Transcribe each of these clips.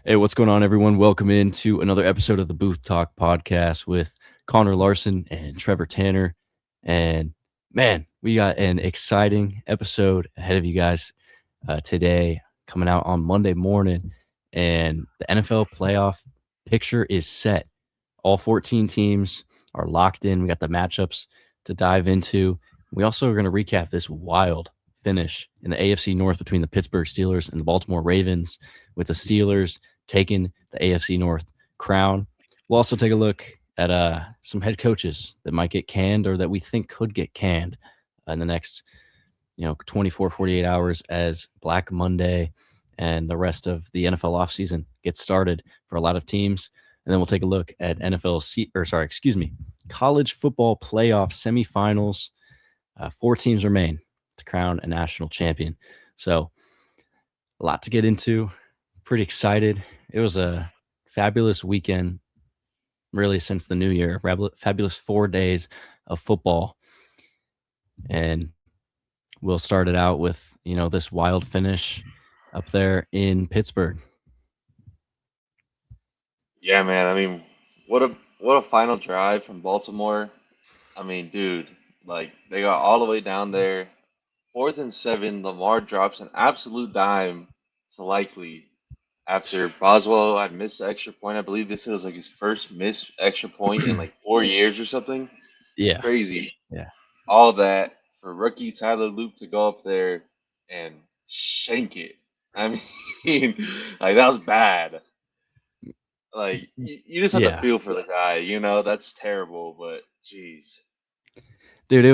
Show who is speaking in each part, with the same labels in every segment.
Speaker 1: Hey, what's going on, everyone? Welcome into another episode of the Booth Talk podcast with Connor Larson and Trevor Tanner. And man, we got an exciting episode ahead of you guys today, coming out on Monday morning. And the NFL playoff picture is set. All 14 teams are locked in. We got the matchups to dive into. We also are going to recap this wild finish in the AFC North between the Pittsburgh Steelers and the Baltimore Ravens, with the Steelers taking the AFC North crown. We'll also take a look at some head coaches that might get canned or that we think could get canned in the next 24, 48 hours as Black Monday and the rest of the NFL offseason gets started for a lot of teams. And then we'll take a look at College Football Playoff Semifinals. 4 teams remain to crown a national champion. So a lot to get into. Pretty excited. It was a fabulous weekend, really, since the new year. Fabulous 4 days of football. And we'll start it out with, this wild finish up there in Pittsburgh.
Speaker 2: Yeah, man. I mean, what a final drive from Baltimore. I mean, dude, like they got all the way down there, 4th and 7. Lamar drops an absolute dime to Likely after Boswell had missed the extra point. I believe this was like his first missed extra point in like 4 years or something.
Speaker 1: Yeah.
Speaker 2: Crazy.
Speaker 1: Yeah.
Speaker 2: All that for rookie Tyler Loop to go up there and shank it. I mean, like that was bad. Like you just have to
Speaker 1: Yeah.
Speaker 2: feel for the guy, that's terrible, but jeez.
Speaker 1: Dude, it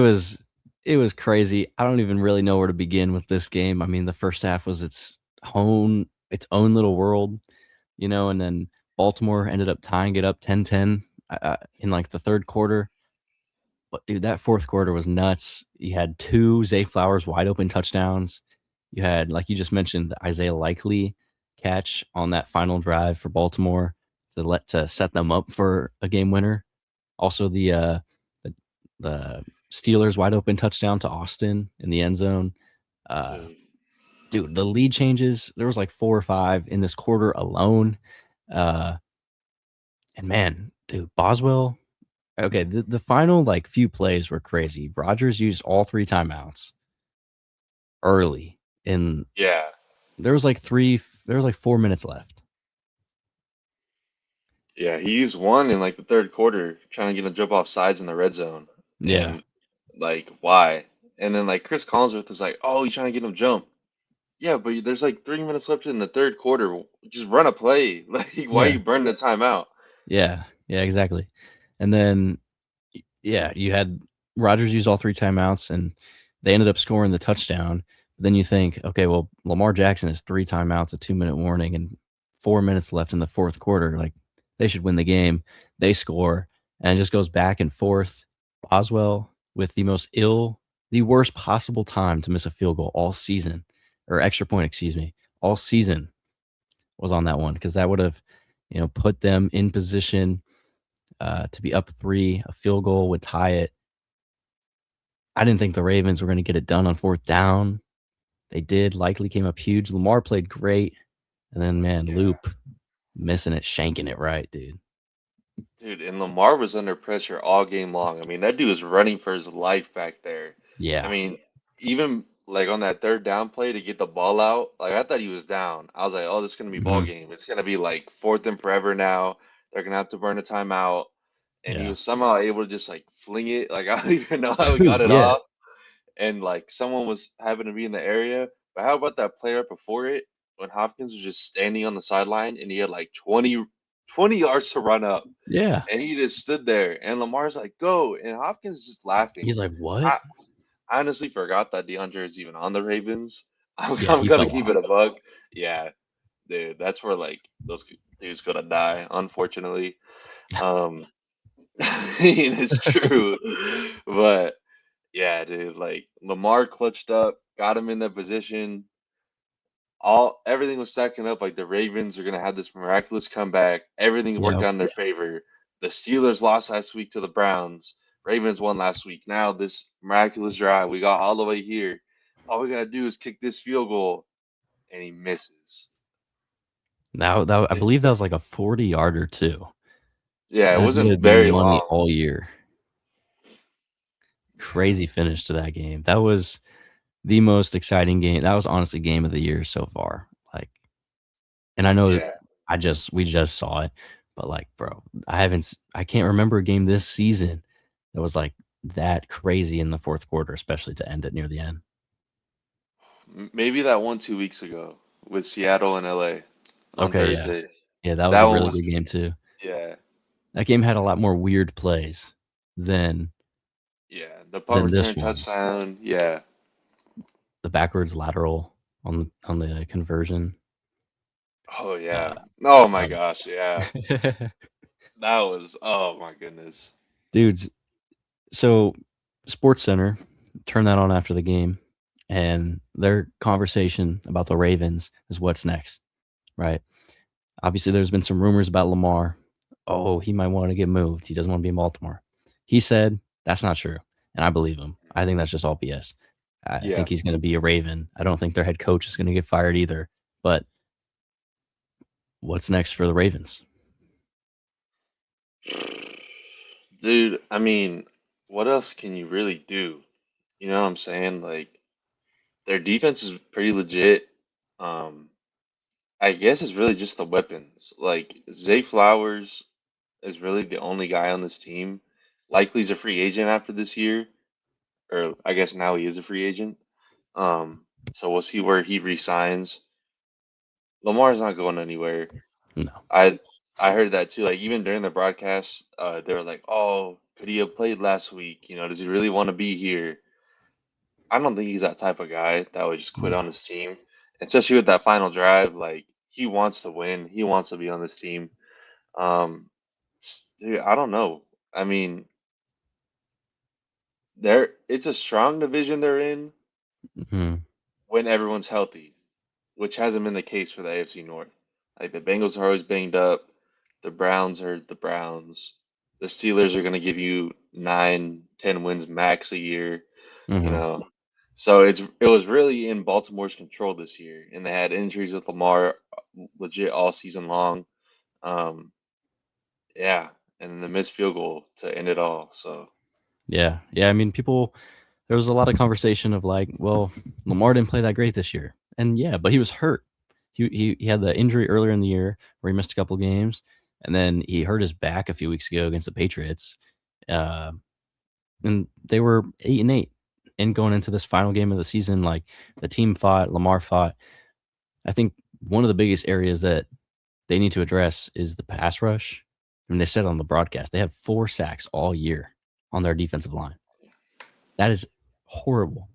Speaker 1: was crazy. I don't even really know where to begin with this game. I mean, the first half was its own little world, and then Baltimore ended up tying it up 10-10 in like the third quarter. But dude, that fourth quarter was nuts. You had 2 Zay Flowers wide open touchdowns. You had, like you just mentioned, the Isaiah Likely catch on that final drive for Baltimore to set them up for a game winner. Also the the Steelers wide open touchdown to Austin in the end zone. Uh,
Speaker 2: Dude.
Speaker 1: dude, the lead changes, there was like 4 or 5 in this quarter alone. Uh, and man, dude, Boswell. Okay, the final like few plays were crazy. Rodgers used all 3 timeouts early, and
Speaker 2: Yeah.
Speaker 1: there was like 4 minutes left.
Speaker 2: Yeah, he used one in like the third quarter trying to get him jump off sides in the red zone.
Speaker 1: Yeah,
Speaker 2: And like why? And then like Chris Collinsworth was like, "Oh, he's trying to get him jump." Yeah, but there's like 3 minutes left in the third quarter. Just run a play. Like why are
Speaker 1: yeah,
Speaker 2: you burning the timeout?
Speaker 1: yeah, yeah, exactly. And then yeah, you had Rodgers use all 3 timeouts, and they ended up scoring the touchdown. But then you think, okay, well, Lamar Jackson has 3 timeouts, a 2-minute warning, and 4 minutes left in the fourth quarter. Like, they should win the game. They score, and it just goes back and forth. Boswell with the worst possible time to miss a field goal all season, or extra point, excuse me, all season was on that one, because that would have, put them in position to be up 3. A field goal would tie it. I didn't think the Ravens were going to get it done on fourth down. They did. Likely came up huge. Lamar played great. And then, man,
Speaker 2: Yeah.
Speaker 1: Loop missing it, shanking it right, dude.
Speaker 2: Dude, and Lamar was under pressure all game long. I mean, that dude was running for his life back there. I
Speaker 1: Yeah.
Speaker 2: mean, even like on that third down play to get the ball out, like I thought he was down. I was like, oh, this is gonna be ball
Speaker 1: Hmm.
Speaker 2: game. It's gonna be like 4th and forever now. They're gonna have to burn a timeout. And he
Speaker 1: Yeah.
Speaker 2: was somehow able to just like fling it. Like I don't even know how he got
Speaker 1: Dude,
Speaker 2: it
Speaker 1: yeah.
Speaker 2: off. And like someone was having to be in the area. But how about that play right before it when Hopkins was just standing on the sideline and he had like 20 yards to run up
Speaker 1: Yeah.
Speaker 2: and he just stood there, and Lamar's like, "Go!" and Hopkins is just laughing.
Speaker 1: He's like, what?
Speaker 2: I, I honestly forgot that DeAndre is even on the Ravens.
Speaker 1: Yeah,
Speaker 2: I'm
Speaker 1: he
Speaker 2: gonna
Speaker 1: fell
Speaker 2: keep
Speaker 1: off.
Speaker 2: it a bug. Yeah, dude, that's where like those dudes gonna die, unfortunately. Um, I mean, it's true, but yeah, dude, like Lamar clutched up, got him in that position. Everything was stacking up like the Ravens are gonna have this miraculous comeback. Everything worked
Speaker 1: Yep.
Speaker 2: out in their favor. The Steelers lost last week to the Browns. Ravens won last week. Now this miraculous drive, we got all the way here. All we gotta do is kick this field goal, and he misses.
Speaker 1: I believe that
Speaker 2: Insane.
Speaker 1: was like a 40-yarder too.
Speaker 2: Yeah, it
Speaker 1: That would
Speaker 2: wasn't
Speaker 1: have been
Speaker 2: very
Speaker 1: money
Speaker 2: long.
Speaker 1: all year.
Speaker 2: Yeah,
Speaker 1: Crazy finish to that game. That was the most exciting game. That was honestly game of the year so far. Like, and I know
Speaker 2: yeah.
Speaker 1: we just saw it, but like, bro, I can't remember a game this season that was like that crazy in the fourth quarter, especially to end it near the end.
Speaker 2: Maybe that one 2 weeks ago with Seattle and LA on
Speaker 1: Okay, yeah.
Speaker 2: Thursday.
Speaker 1: Yeah, that was
Speaker 2: That
Speaker 1: a
Speaker 2: one
Speaker 1: really
Speaker 2: was,
Speaker 1: good game too.
Speaker 2: yeah,
Speaker 1: That game had a lot more weird plays than
Speaker 2: yeah. The punt
Speaker 1: than
Speaker 2: return
Speaker 1: this one.
Speaker 2: touchdown, yeah.
Speaker 1: The backwards lateral on the conversion.
Speaker 2: Oh
Speaker 1: Uh,
Speaker 2: yeah. Oh my
Speaker 1: that
Speaker 2: gosh, yeah.
Speaker 1: was
Speaker 2: That was, oh my goodness.
Speaker 1: dudes. So, Sports Center turned that on after the game, and their conversation about the Ravens is what's next, right? Obviously, there's been some rumors about Lamar. Oh, he might want to get moved. He doesn't want to be in Baltimore. He said that's not true, and I believe him. I think that's just all BS. I
Speaker 2: Yeah.
Speaker 1: think he's going to be a Raven. I don't think their head coach is going to get fired either. But what's next for the Ravens?
Speaker 2: Dude, I mean, what else can you really do? You know what I'm saying? Like their defense is pretty legit. Um, I guess it's really just the weapons. Like Zay Flowers is really the only guy on this team. Likely he's a free agent after this year, or I guess now he is a free agent. So we'll see where he resigns. Lamar's not going anywhere.
Speaker 1: No.
Speaker 2: I I heard that too. Like even during the broadcast, they were like, "Oh, could he have played last week? You know, does he really want to be here?" I don't think he's that type of guy that would just quit
Speaker 1: No.
Speaker 2: on his team, especially with that final drive. Like he wants to win. He wants to be on this team. Dude, I don't know. I mean, it's a strong division they're in
Speaker 1: Mhm.
Speaker 2: when everyone's healthy, which hasn't been the case for the AFC North. Like the Bengals are always banged up. The Browns are the Browns. The Steelers are going to give you 9, 10 wins max a year, you
Speaker 1: Mhm.
Speaker 2: know. So it was really in Baltimore's control this year, and they had injuries with Lamar legit all season long. Um, yeah, and the missed field goal to end it all. So
Speaker 1: Yeah. Yeah. I mean, people. There was a lot of conversation of like, well, Lamar didn't play that great this year, and yeah, but he was hurt. He had the injury earlier in the year where he missed a couple games, and then he hurt his back a few weeks ago against the Patriots, uh, and they were 8-8. And going into this final game of the season, like the team fought, Lamar fought. I think one of the biggest areas that they need to address is the pass rush. I mean, they said on the broadcast they had 4 sacks all year on their defensive line. That is horrible.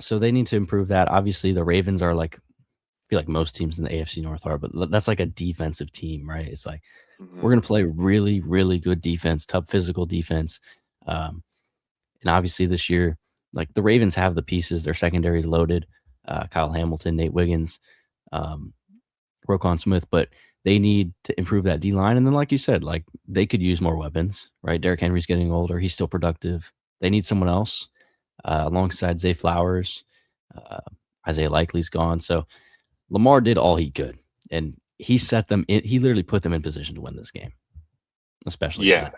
Speaker 1: So they need to improve that. Obviously, the Ravens are like, I feel like most teams in the AFC North are, but that's like a defensive team, right? It's like we're
Speaker 2: mhm.
Speaker 1: going to play really, really good defense, tough physical defense. Um, and obviously, this year, like the Ravens have the pieces. Their secondary is loaded. Kyle Hamilton, Nate Wiggins, um, Roquan Smith, but they need to improve that D line. And then, like you said, like they could use more weapons, right? Derrick Henry's getting older. He's still productive. They need someone else alongside Zay Flowers. Uh, Isaiah Likely's gone. So Lamar did all he could, and he set them in, he literally put them in position to win this game, especially today.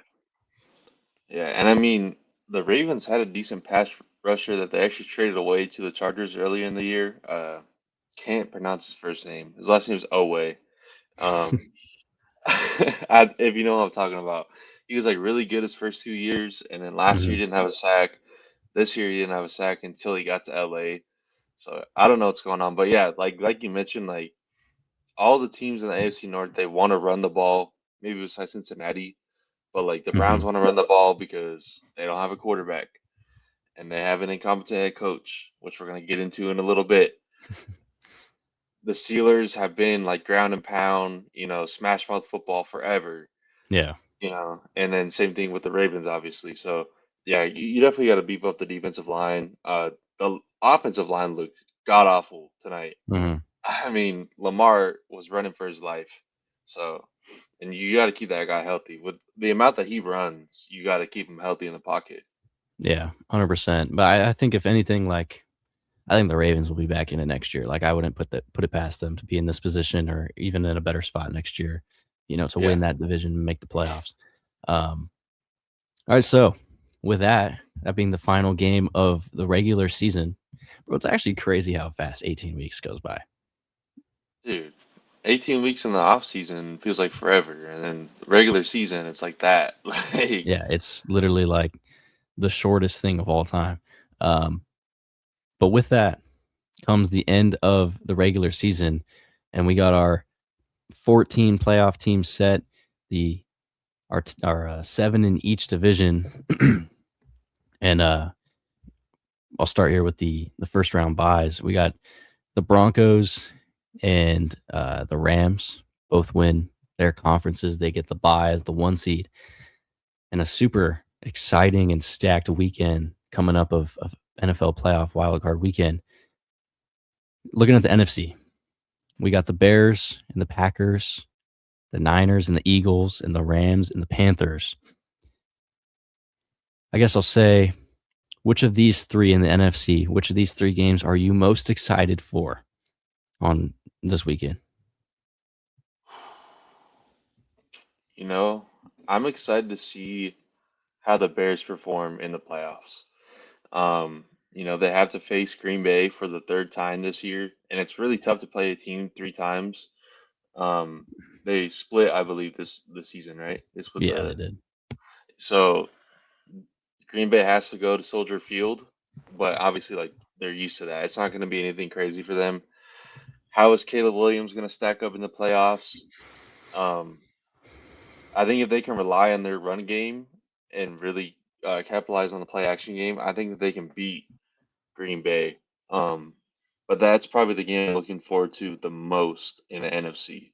Speaker 2: Yeah, yeah, and I mean the Ravens had a decent pass rusher that they actually traded away to the Chargers earlier in the year. Can't pronounce his first name. His last name is Owe. Um, if you know what I'm talking about, he was like really good his first 2 years, and then last year
Speaker 1: Mhm.
Speaker 2: he didn't have a sack. This year he didn't have a sack until he got to LA. So I don't know what's going on, but yeah, like you mentioned, like all the teams in the AFC North, they want to run the ball. Maybe besides Cincinnati, but like the Browns
Speaker 1: Mhm.
Speaker 2: want to run the ball because they don't have a quarterback and they have an incompetent head coach, which we're gonna get into in a little bit. The Steelers have been like ground and pound, smash mouth football forever,
Speaker 1: Yeah.
Speaker 2: and then same thing with the Ravens, obviously. So yeah, you definitely got to beef up the defensive line. The offensive line looked god awful tonight.
Speaker 1: Mhm.
Speaker 2: I mean, Lamar was running for his life. So, and you got to keep that guy healthy. With the amount that he runs, you got to keep him healthy in the pocket.
Speaker 1: Yeah, 100%. But I think if anything, like I think the Ravens will be back in it next year. Like I wouldn't put it past them to be in this position or even in a better spot next year, to
Speaker 2: Yeah,
Speaker 1: win that division and make the playoffs. Um, all right, so with that being the final game of the regular season, bro, it's actually crazy how fast 18 weeks goes by.
Speaker 2: dude. 18 weeks in the off season feels like forever, and then the regular season, it's like that. Like,
Speaker 1: Yeah, it's literally like the shortest thing of all time. Um, but with that comes the end of the regular season, and we got our 14 playoff teams set. The our 7 in each division, and I'll start here with the first round buys. We got the Broncos and the Rams both win their conferences. They get the bye as the 1 seed, and a super exciting and stacked weekend coming up of NFL playoff wildcard weekend. Looking at the NFC, we got the Bears and the Packers, the Niners and the Eagles, and the Rams and the Panthers. I guess I'll say, which of these three in the NFC, which of these 3 games are you most excited for on this weekend?
Speaker 2: you know, I'm excited to see how the Bears perform in the playoffs. They have to face Green Bay for the third time this year, and it's really tough to play a team 3 times. Um, they split, I believe, this season, right? They split
Speaker 1: Yeah,
Speaker 2: the
Speaker 1: they did.
Speaker 2: so Green Bay has to go to Soldier Field, but obviously, like they're used to that. It's not going to be anything crazy for them. How is Caleb Williams going to stack up in the playoffs? Um, I think if they can rely on their run game and really capitalize on the play action game, I think that they can beat Green Bay. Um, but that's probably the game I'm looking forward to the most in the NFC.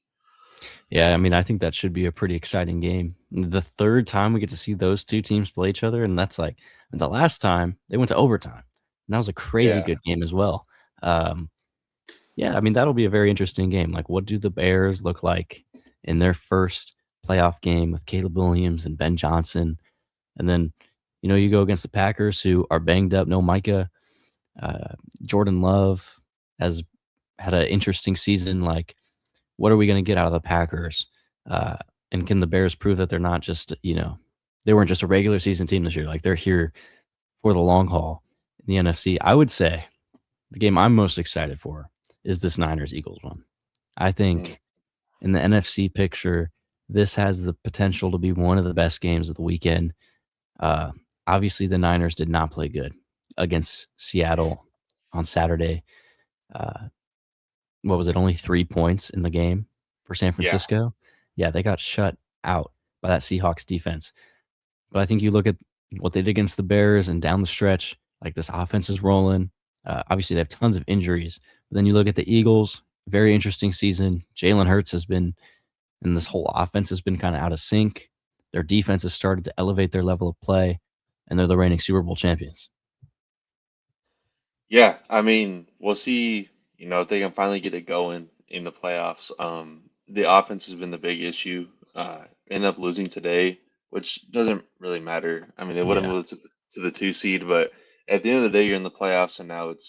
Speaker 1: Yeah, I mean, I think that should be a pretty exciting game. The third time we get to see those 2 teams play each other, and that's like the last time they went to overtime. And that was a crazy
Speaker 2: Yeah.
Speaker 1: good game as well. Um, yeah, I mean, that'll be a very interesting game. Like, what do the Bears look like in their first playoff game with Caleb Williams and Ben Johnson? And then, you go against the Packers who are banged up, no Micah. Uh, Jordan Love has had an interesting season. Like, what are we going to get out of the Packers? Uh, and can the Bears prove that they're not just, they weren't just a regular season team this year? Like, they're here for the long haul in the NFC. I would say the game I'm most excited for is this Niners Eagles one. I
Speaker 2: Mm.
Speaker 1: think in the NFC picture, this has the potential to be one of the best games of the weekend. Uh, Obviously, the Niners did not play good against Seattle on Saturday. Uh, what was it? Only 3 points in the game for San
Speaker 2: Yeah.
Speaker 1: Francisco. Yeah, they got shut out by that Seahawks defense. But I think you look at what they did against the Bears and down the stretch, like this offense is rolling. Obviously, they have tons of injuries. But then you look at the Eagles, very interesting season. Jalen Hurts has been, and this whole offense has been kind of out of sync. Their defense has started to elevate their level of play, and they're the reigning Super Bowl champions.
Speaker 2: Yeah. I mean, we'll see, if they can finally get it going in the playoffs. The offense has been the big issue. End up losing today, which doesn't really matter. I mean, they would have
Speaker 1: Yeah,
Speaker 2: moved to the 2 seed, but at the end of the day, you're in the playoffs, and now it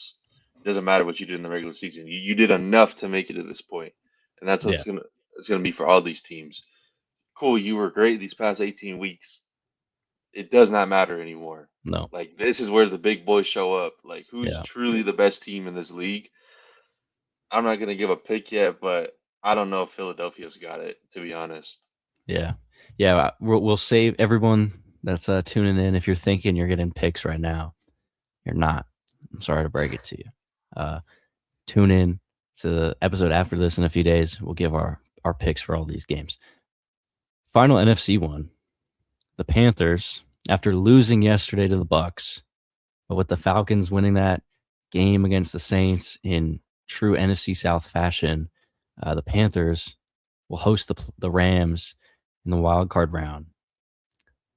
Speaker 2: doesn't matter what you did in the regular season. You did enough to make it to this point, and that's what
Speaker 1: yeah,
Speaker 2: it's gonna be for all these teams. Cool, you were great these past 18 weeks. It does not matter anymore.
Speaker 1: no,
Speaker 2: Like this is where the big boys show up. Like who's
Speaker 1: yeah,
Speaker 2: truly the best team in this league? I'm not gonna give a pick yet, but I don't know if Philadelphia's got it, to be honest.
Speaker 1: yeah, yeah. We'll save everyone that's tuning in. If you're thinking you're getting picks right now, you're not. I'm sorry to break it to you. Uh, Tune in to the episode after this in a few days. We'll give our picks for all these games. Final NFC one, the Panthers, after losing yesterday to the Bucks, but with the Falcons winning that game against the Saints in true NFC South fashion, the Panthers will host the Rams in the wild card round.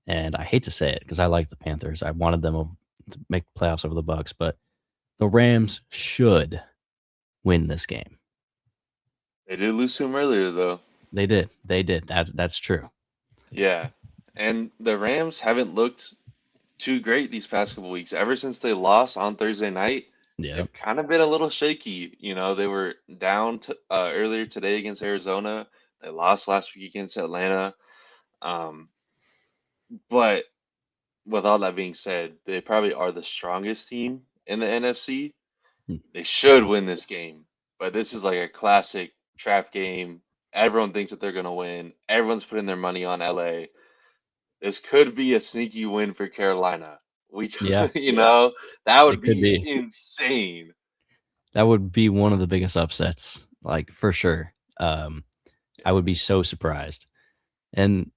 Speaker 1: And I hate to say it because I like the Panthers. I wanted them to make the playoffs over the Bucks, but the Rams should win this game.
Speaker 2: They did lose to him earlier though.
Speaker 1: They did. They did. That's true.
Speaker 2: Yeah. And the Rams haven't looked too great these past couple weeks. Ever since they lost on Thursday night,
Speaker 1: Yeah.
Speaker 2: they've kind of been a little shaky. They were down earlier today against Arizona. They lost last week against Atlanta. Um, but with all that being said, they probably are the strongest team in the NFC.
Speaker 1: Mm.
Speaker 2: They should win this game, but this is like a classic trap game. Everyone thinks that they're gonna win. Everyone's putting their money on LA. This could be a sneaky win for Carolina. We,
Speaker 1: Yeah,
Speaker 2: that would
Speaker 1: it could
Speaker 2: be
Speaker 1: be.
Speaker 2: insane.
Speaker 1: That would be one of the biggest upsets, like, for sure. I would be so surprised. And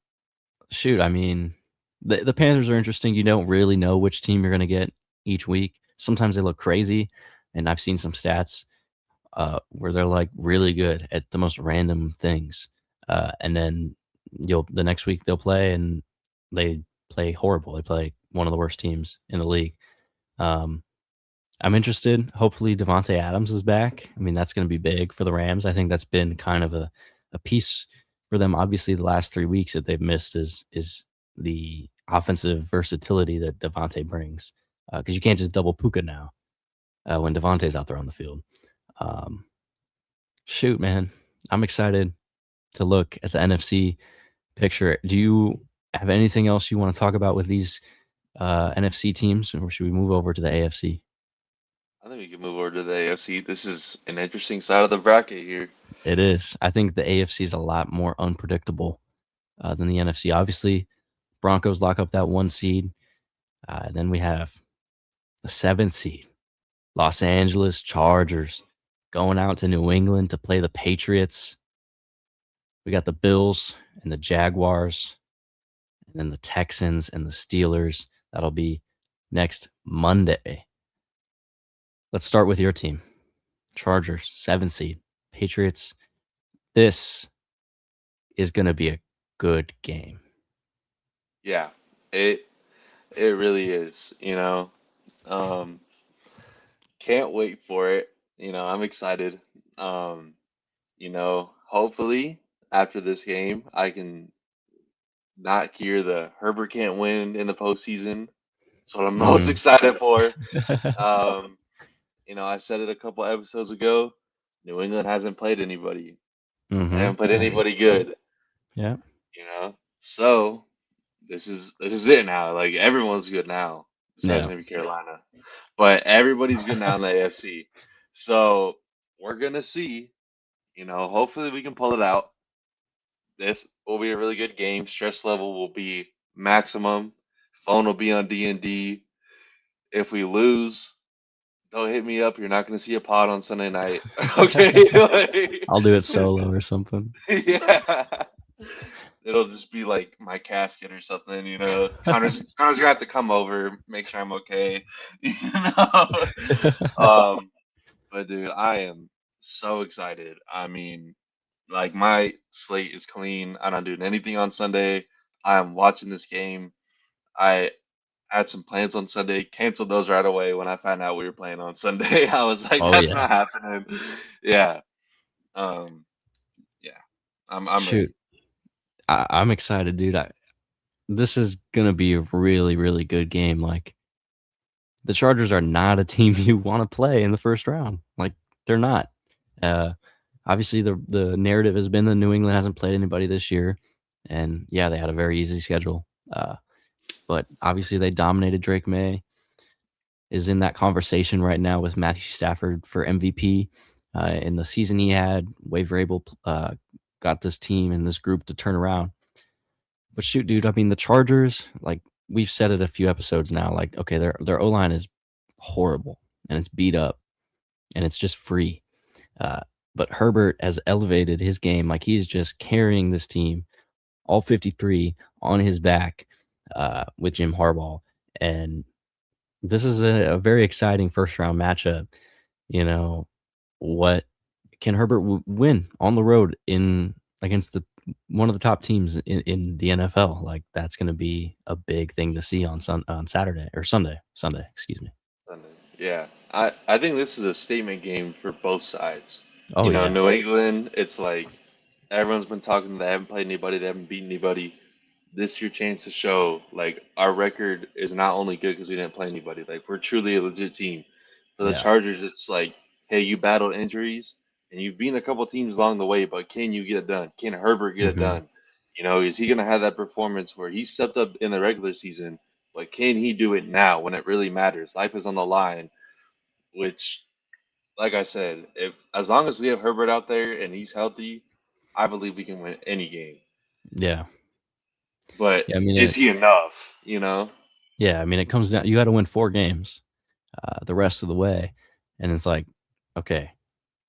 Speaker 1: shoot, I mean, the Panthers are interesting. You don't really know which team you're gonna get each week. Sometimes they look crazy, and I've seen some stats, where they're, like, really good at the most random things, and then the next week they'll play, and they play horrible. They play one of the worst teams in the league. Um, I'm interested. Hopefully, Devontae Adams is back. I mean, that's gonna be big for the Rams. I think that's been kind of a piece for them. Obviously, the last 3 weeks that they've missed is the offensive versatility that Devontae brings, because you can't just double Puka now, when Devontae's out there on the field. Um, shoot, man, I'm excited to look at the NFC picture. Do you have anything else you wanna talk about with these, NFC teams, or should we move over to the AFC?
Speaker 2: I think we can move over to the AFC. This is an interesting side of the bracket here.
Speaker 1: It is. I think the AFC is a lot more unpredictable, than the NFC. Obviously, Broncos lock up that 1 seed. Then we have the 7th seed, Los Angeles Chargers, going out to New England to play the Patriots. We got the Bills and the Jaguars, and then the Texans and the Steelers. That'll be next Monday. Let's start with your team, Chargers, 7th seed, Patriots. This is gonna be a good game.
Speaker 2: Yeah, it it really is. Um, can't wait for it. I'm excited. Um, hopefully after this game, I can not hear the Herbert can't win in the postseason. That's what I'm most
Speaker 1: Mm.
Speaker 2: excited for. Um, I said it a couple episodes ago. New England hasn't played anybody. They
Speaker 1: Mhm.
Speaker 2: haven't played anybody good.
Speaker 1: Yeah.
Speaker 2: So this is it now. Like everyone's good now, besides
Speaker 1: Yeah.
Speaker 2: maybe Carolina, but everybody's good now in the AFC. So we're gonna see. Hopefully we can pull it out. This will be a really good game. Stress level will be maximum. Phone will be on D&D. If we lose, don't hit me up. You're not going to see a pod on Sunday night. Okay? Like,
Speaker 1: I'll do it solo or something.
Speaker 2: yeah. It'll just be like my casket or something. Connor's gonna have to come over, make sure I'm okay. You know. Um, but dude, I am so excited. I mean, like my slate is clean. I'm not doing anything on Sunday. I am watching this game. I had some plans on Sunday, canceled those right away when I found out we were playing on Sunday. I was like,
Speaker 1: Oh,
Speaker 2: that's
Speaker 1: yeah.
Speaker 2: not happening. Yeah. Um, yeah. I'm
Speaker 1: Shoot.
Speaker 2: ready.
Speaker 1: I'm excited, dude. This is gonna be a really, really good game. Like, the Chargers are not a team you wanna play in the first round. Like, they're not. Uh, obviously, the narrative has been that New England hasn't played anybody this year, and, yeah, they had a very easy schedule. But obviously they dominated. Drake May is in that conversation right now with Matthew Stafford for MVP. In the season he had, Wave Rabel got this team and this group to turn around. But shoot, dude, I mean the Chargers, like we've said it a few episodes now, like okay, their O line is horrible and it's beat up and it's just free. Uh, but Herbert has elevated his game, like he's just carrying this team, all 53 on his back, with Jim Harbaugh, and this is a very exciting first round matchup. You know, what can Herbert win on the road in against the one of the top teams in the NFL? Like that's going to be a big thing to see on Saturday or Sunday, excuse me.
Speaker 2: Sunday. Yeah. I think this is a statement game for both sides.
Speaker 1: Oh yeah,
Speaker 2: New England, it's like everyone's been talking, they haven't played anybody, they haven't beaten anybody. This is your chance to show like our record is not only good because we didn't play anybody. Like we're truly a legit team. For the
Speaker 1: Yeah.
Speaker 2: Chargers, it's like, hey, you battled injuries and you've beaten a couple teams along the way, but can you get it done? Can Herbert get it
Speaker 1: Hmm.
Speaker 2: done? Is he going to have that performance where he stepped up in the regular season, but can he do it now when it really matters? Life is on the line, which, like I said, if as long as we have Herbert out there and he's healthy, I believe we can win any game.
Speaker 1: Yeah.
Speaker 2: But
Speaker 1: Yeah. I mean,
Speaker 2: is he enough?
Speaker 1: yeah. I mean, it comes down. You got to win 4 games the rest of the way, and it's like, okay,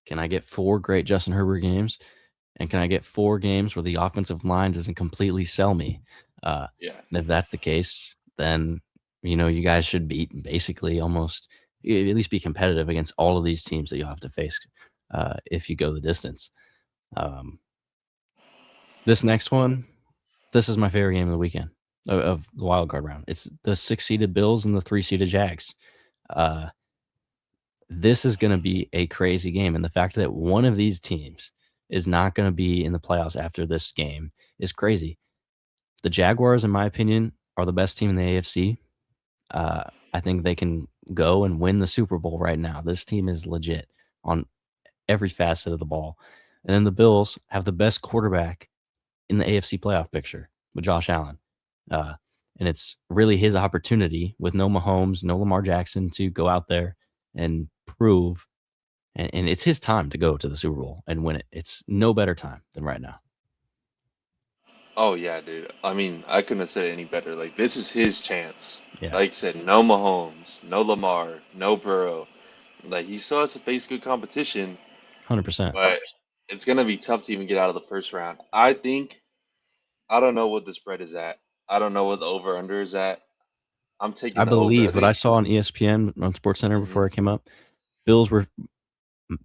Speaker 1: can I get 4 great Justin Herbert games? And can I get 4 games where the offensive line doesn't completely sell me?
Speaker 2: Yeah.
Speaker 1: And if that's the case, then you guys should beat basically almost at least be competitive against all of these teams that you'll have to face if you go the distance. Um, this next one, this is my favorite game of the weekend of the wild card round. It's the 6-seeded Bills and the 3-seeded Jags. Uh, this is going to be a crazy game, and the fact that one of these teams is not going to be in the playoffs after this game is crazy. The Jaguars, in my opinion, are the best team in the AFC. I think they can go and win the Super Bowl right now. This team is legit on every facet of the ball. And then the Bills have the best quarterback in the AFC playoff picture with Josh Allen. Uh, and it's really his opportunity with no Mahomes, no Lamar Jackson to go out there and prove. And it's his time to go to the Super Bowl and win it. It's no better time than right now.
Speaker 2: Oh yeah, dude. I mean, I couldn't have said it any better. Like this is his chance.
Speaker 1: Yeah,
Speaker 2: Like I said, no Mahomes, no Lamar, no Burrow. Like he still has to face good competition,
Speaker 1: 100%.
Speaker 2: but it's gonna be tough to even get out of the first round. I don't know what the spread is at. I don't know what the over under is at. I'm
Speaker 1: I
Speaker 2: taking the over. I
Speaker 1: believe what I
Speaker 2: think.
Speaker 1: saw on ESPN on SportsCenter
Speaker 2: Mhm.
Speaker 1: before I came up, Bills were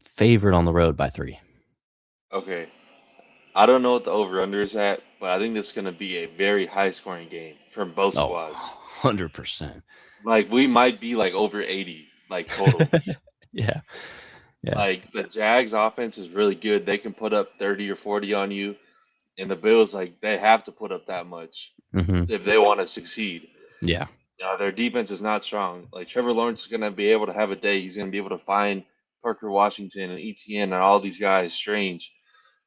Speaker 1: favored on the road by 3.
Speaker 2: Okay. I don't know what the over under is at, but I think this is gonna be a very high scoring game from both
Speaker 1: Oh,
Speaker 2: squads.
Speaker 1: 100%.
Speaker 2: Like we might be like over 80, like total.
Speaker 1: Yeah, yeah.
Speaker 2: Like the Jags offense is really good. They can put up 30 or 40 on you. And the Bills, like they have to put up that much
Speaker 1: Mhm.
Speaker 2: if they want to succeed.
Speaker 1: Yeah.
Speaker 2: Their defense is not strong. Like Trevor Lawrence is gonna be able to have a day. He's gonna be able to find Parker Washington and ETN and all these guys strange.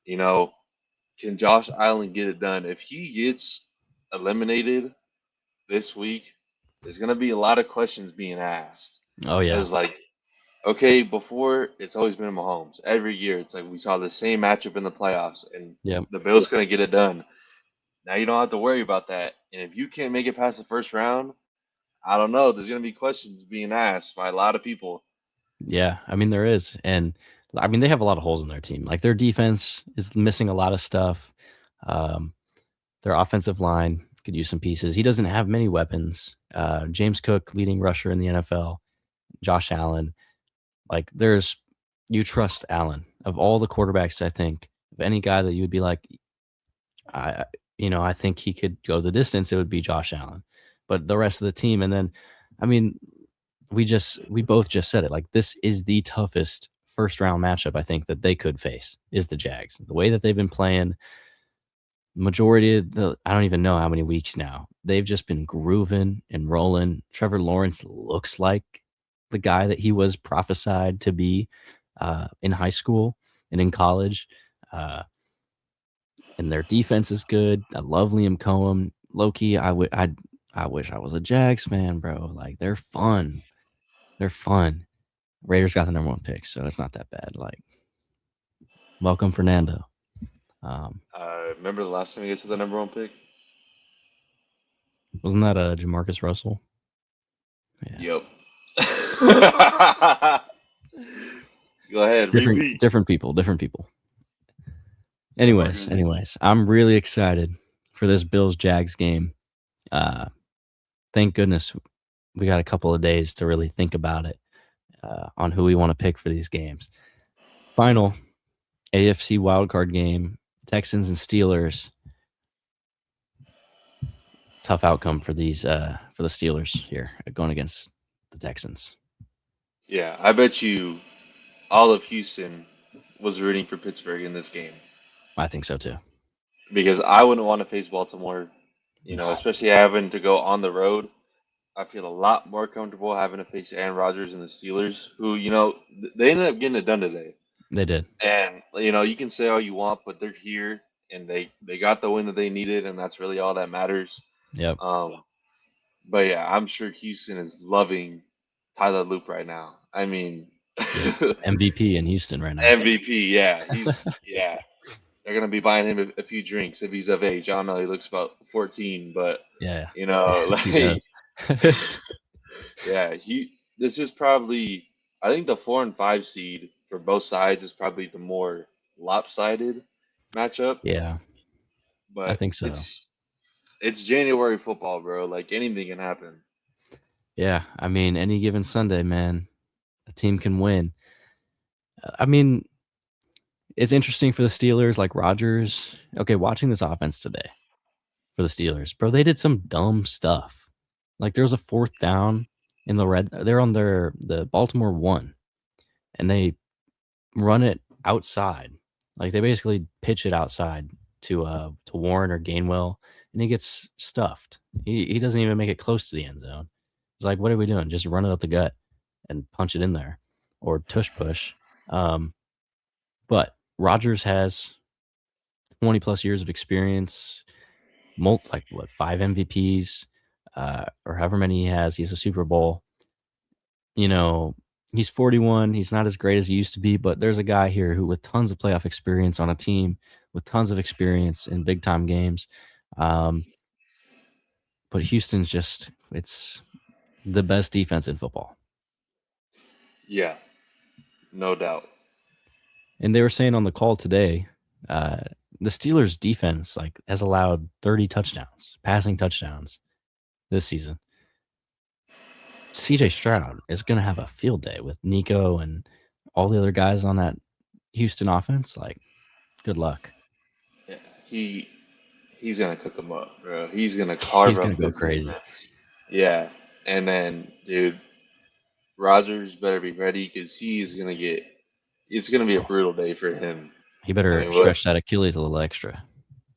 Speaker 2: You know, can Josh Allen get it done? If he gets eliminated this week, there's gonna be a lot of questions being asked.
Speaker 1: Oh, yeah.
Speaker 2: Because like okay, before it's always been Mahomes. Every year, it's like we saw the same matchup in the playoffs, and
Speaker 1: Yep.
Speaker 2: the Bills gonna get it done. Now you don't have to worry about that. And if you can't make it past the first round, I don't know. There's gonna be questions being asked by a lot of people.
Speaker 1: Yeah, I mean, there is, and, I mean, they have a lot of holes in their team. Like, their defense is missing a lot of stuff. Um, their offensive line could use some pieces. He doesn't have many weapons. James Cook, leading rusher in the NFL, Josh Allen. Like, you trust Allen. Of all the quarterbacks, I think, of any guy that you would be like, I I think he could go the distance, it would be Josh Allen. But the rest of the team, and then, I mean, we both just said it. Like, this is the toughest first round matchup I think that they could face is the Jags. The way that they've been playing, majority of I don't even know how many weeks now. They've just been grooving and rolling. Trevor Lawrence looks like the guy that he was prophesied to be in high school and in college. Uh, and their defense is good. I love Liam Cohen. Loki, I wish I was a Jags fan, bro. Like they're fun. They're fun. Raiders got the number 1 pick, so it's not that bad. Like, welcome Fernando. Um,
Speaker 2: Remember the last time we get to the number one pick?
Speaker 1: wasn't that a Jamarcus Russell? Yeah.
Speaker 2: Yep. Go ahead,
Speaker 1: Different
Speaker 2: repeat.
Speaker 1: different people, different people.
Speaker 2: Same
Speaker 1: Anyways,
Speaker 2: organization.
Speaker 1: anyways, I'm really excited for this Bills Jags game. Uh, thank goodness we got a couple of days to really think about it on who we want to pick for these games. Final AFC wildcard game, Texans and Steelers. Tough outcome for the Steelers here going against the Texans.
Speaker 2: Yeah, I bet you all of Houston was rooting for Pittsburgh in this game
Speaker 1: I think so too.
Speaker 2: because I wouldn't want to face Baltimore,
Speaker 1: No.
Speaker 2: especially having to go on the road. I feel a lot more comfortable having to face Aaron Rodgers and the Steelers, who, they ended up getting it done today.
Speaker 1: They did.
Speaker 2: And, you can say all you want, but they're here and they got the win that they needed, and that's really all that matters.
Speaker 1: Yep.
Speaker 2: Um, but yeah, I'm sure Houston is loving Tyler Loop right now. I mean,
Speaker 1: Dude, MVP in Houston right now.
Speaker 2: MVP, yeah. Yeah. They're gonna be buying him a few drinks if he's of age. I don't know. He looks about 14, but
Speaker 1: Yeah, he
Speaker 2: like,
Speaker 1: does.
Speaker 2: yeah, This is probably. I think the 4 and 5 seed for both sides is probably the more lopsided matchup.
Speaker 1: Yeah, I
Speaker 2: But
Speaker 1: think so.
Speaker 2: it's January football, bro. Like anything can happen.
Speaker 1: Yeah, I mean, any given Sunday, man, a team can win. I mean, it's interesting for the Steelers, like Rodgers. Okay, watching this offense today for the Steelers, bro, they did some dumb stuff. Like there was a fourth down in the red. They're on the Baltimore 1, and they run it outside. Like they basically pitch it outside to Warren or Gainwell, and he gets stuffed. He doesn't even make it close to the end zone. It's like, what are we doing? Just run it up the gut and punch it in there, or tush push. But Rodgers has 20 plus years of experience, like what, 5 MVPs, or however many he has. He's a Super Bowl. You know, he's 41. He's not as great as he used to be, but there's a guy here who, with tons of playoff experience on a team, with tons of experience in big time games. But Houston's it's the best defense in football.
Speaker 2: Yeah, no doubt.
Speaker 1: And they were saying on the call today, the Steelers defense has allowed 30 touchdowns, passing touchdowns this season. CJ Stroud is going to have a field day with Nico and all the other guys on that Houston offense. Like, good luck.
Speaker 2: Yeah, he's gonna cook them up, bro. He's gonna carve
Speaker 1: He's going
Speaker 2: up
Speaker 1: to go
Speaker 2: this
Speaker 1: crazy.
Speaker 2: defense. Yeah, and then, dude, Rogers better be ready because he's gonna get. It's gonna be a
Speaker 1: Oh,
Speaker 2: brutal day for him.
Speaker 1: he
Speaker 2: I
Speaker 1: better
Speaker 2: mean, what?
Speaker 1: stretch that Achilles a little extra.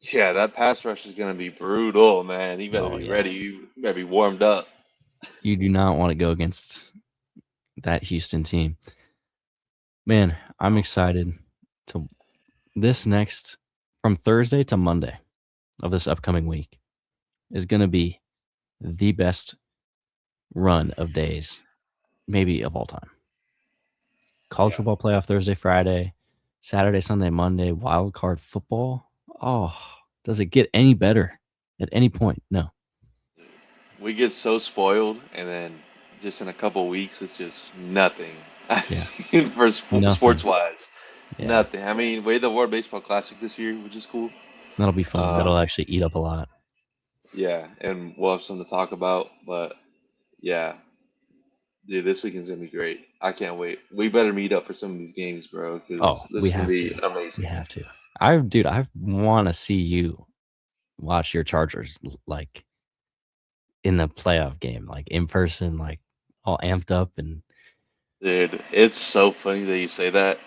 Speaker 2: Yeah, that pass rush is gonna be brutal, man. He better
Speaker 1: Oh,
Speaker 2: be
Speaker 1: yeah.
Speaker 2: ready. You better be warmed up.
Speaker 1: You do not want to go against that Houston team. Man, I'm excited to this next, from Thursday to Monday of this upcoming week, is going to be the best run of days, maybe of all time. College
Speaker 2: Yeah,
Speaker 1: football playoff Thursday, Friday, Saturday, Sunday, Monday, wild card football. Oh, does it get any better at any point? No.
Speaker 2: we get so spoiled, and then just in a couple weeks, it's just nothing.
Speaker 1: Yeah.
Speaker 2: For
Speaker 1: Nothing.
Speaker 2: sports wise,
Speaker 1: Yeah.
Speaker 2: nothing. I mean, we had the World Baseball Classic this year, which is cool.
Speaker 1: That'll be fun. That'll
Speaker 2: Um,
Speaker 1: actually eat up a lot.
Speaker 2: yeah, and we'll have something to talk about. But yeah, dude, this weekend's gonna be great. I can't wait. We better meet up for some of these games, bro,
Speaker 1: Oh,
Speaker 2: because this
Speaker 1: we
Speaker 2: is gonna
Speaker 1: have
Speaker 2: be
Speaker 1: to. We
Speaker 2: amazing.
Speaker 1: have to. I want to see you watch your Chargers like in the playoff game, like in person, like all amped up and
Speaker 2: Dude, it's so funny that you say that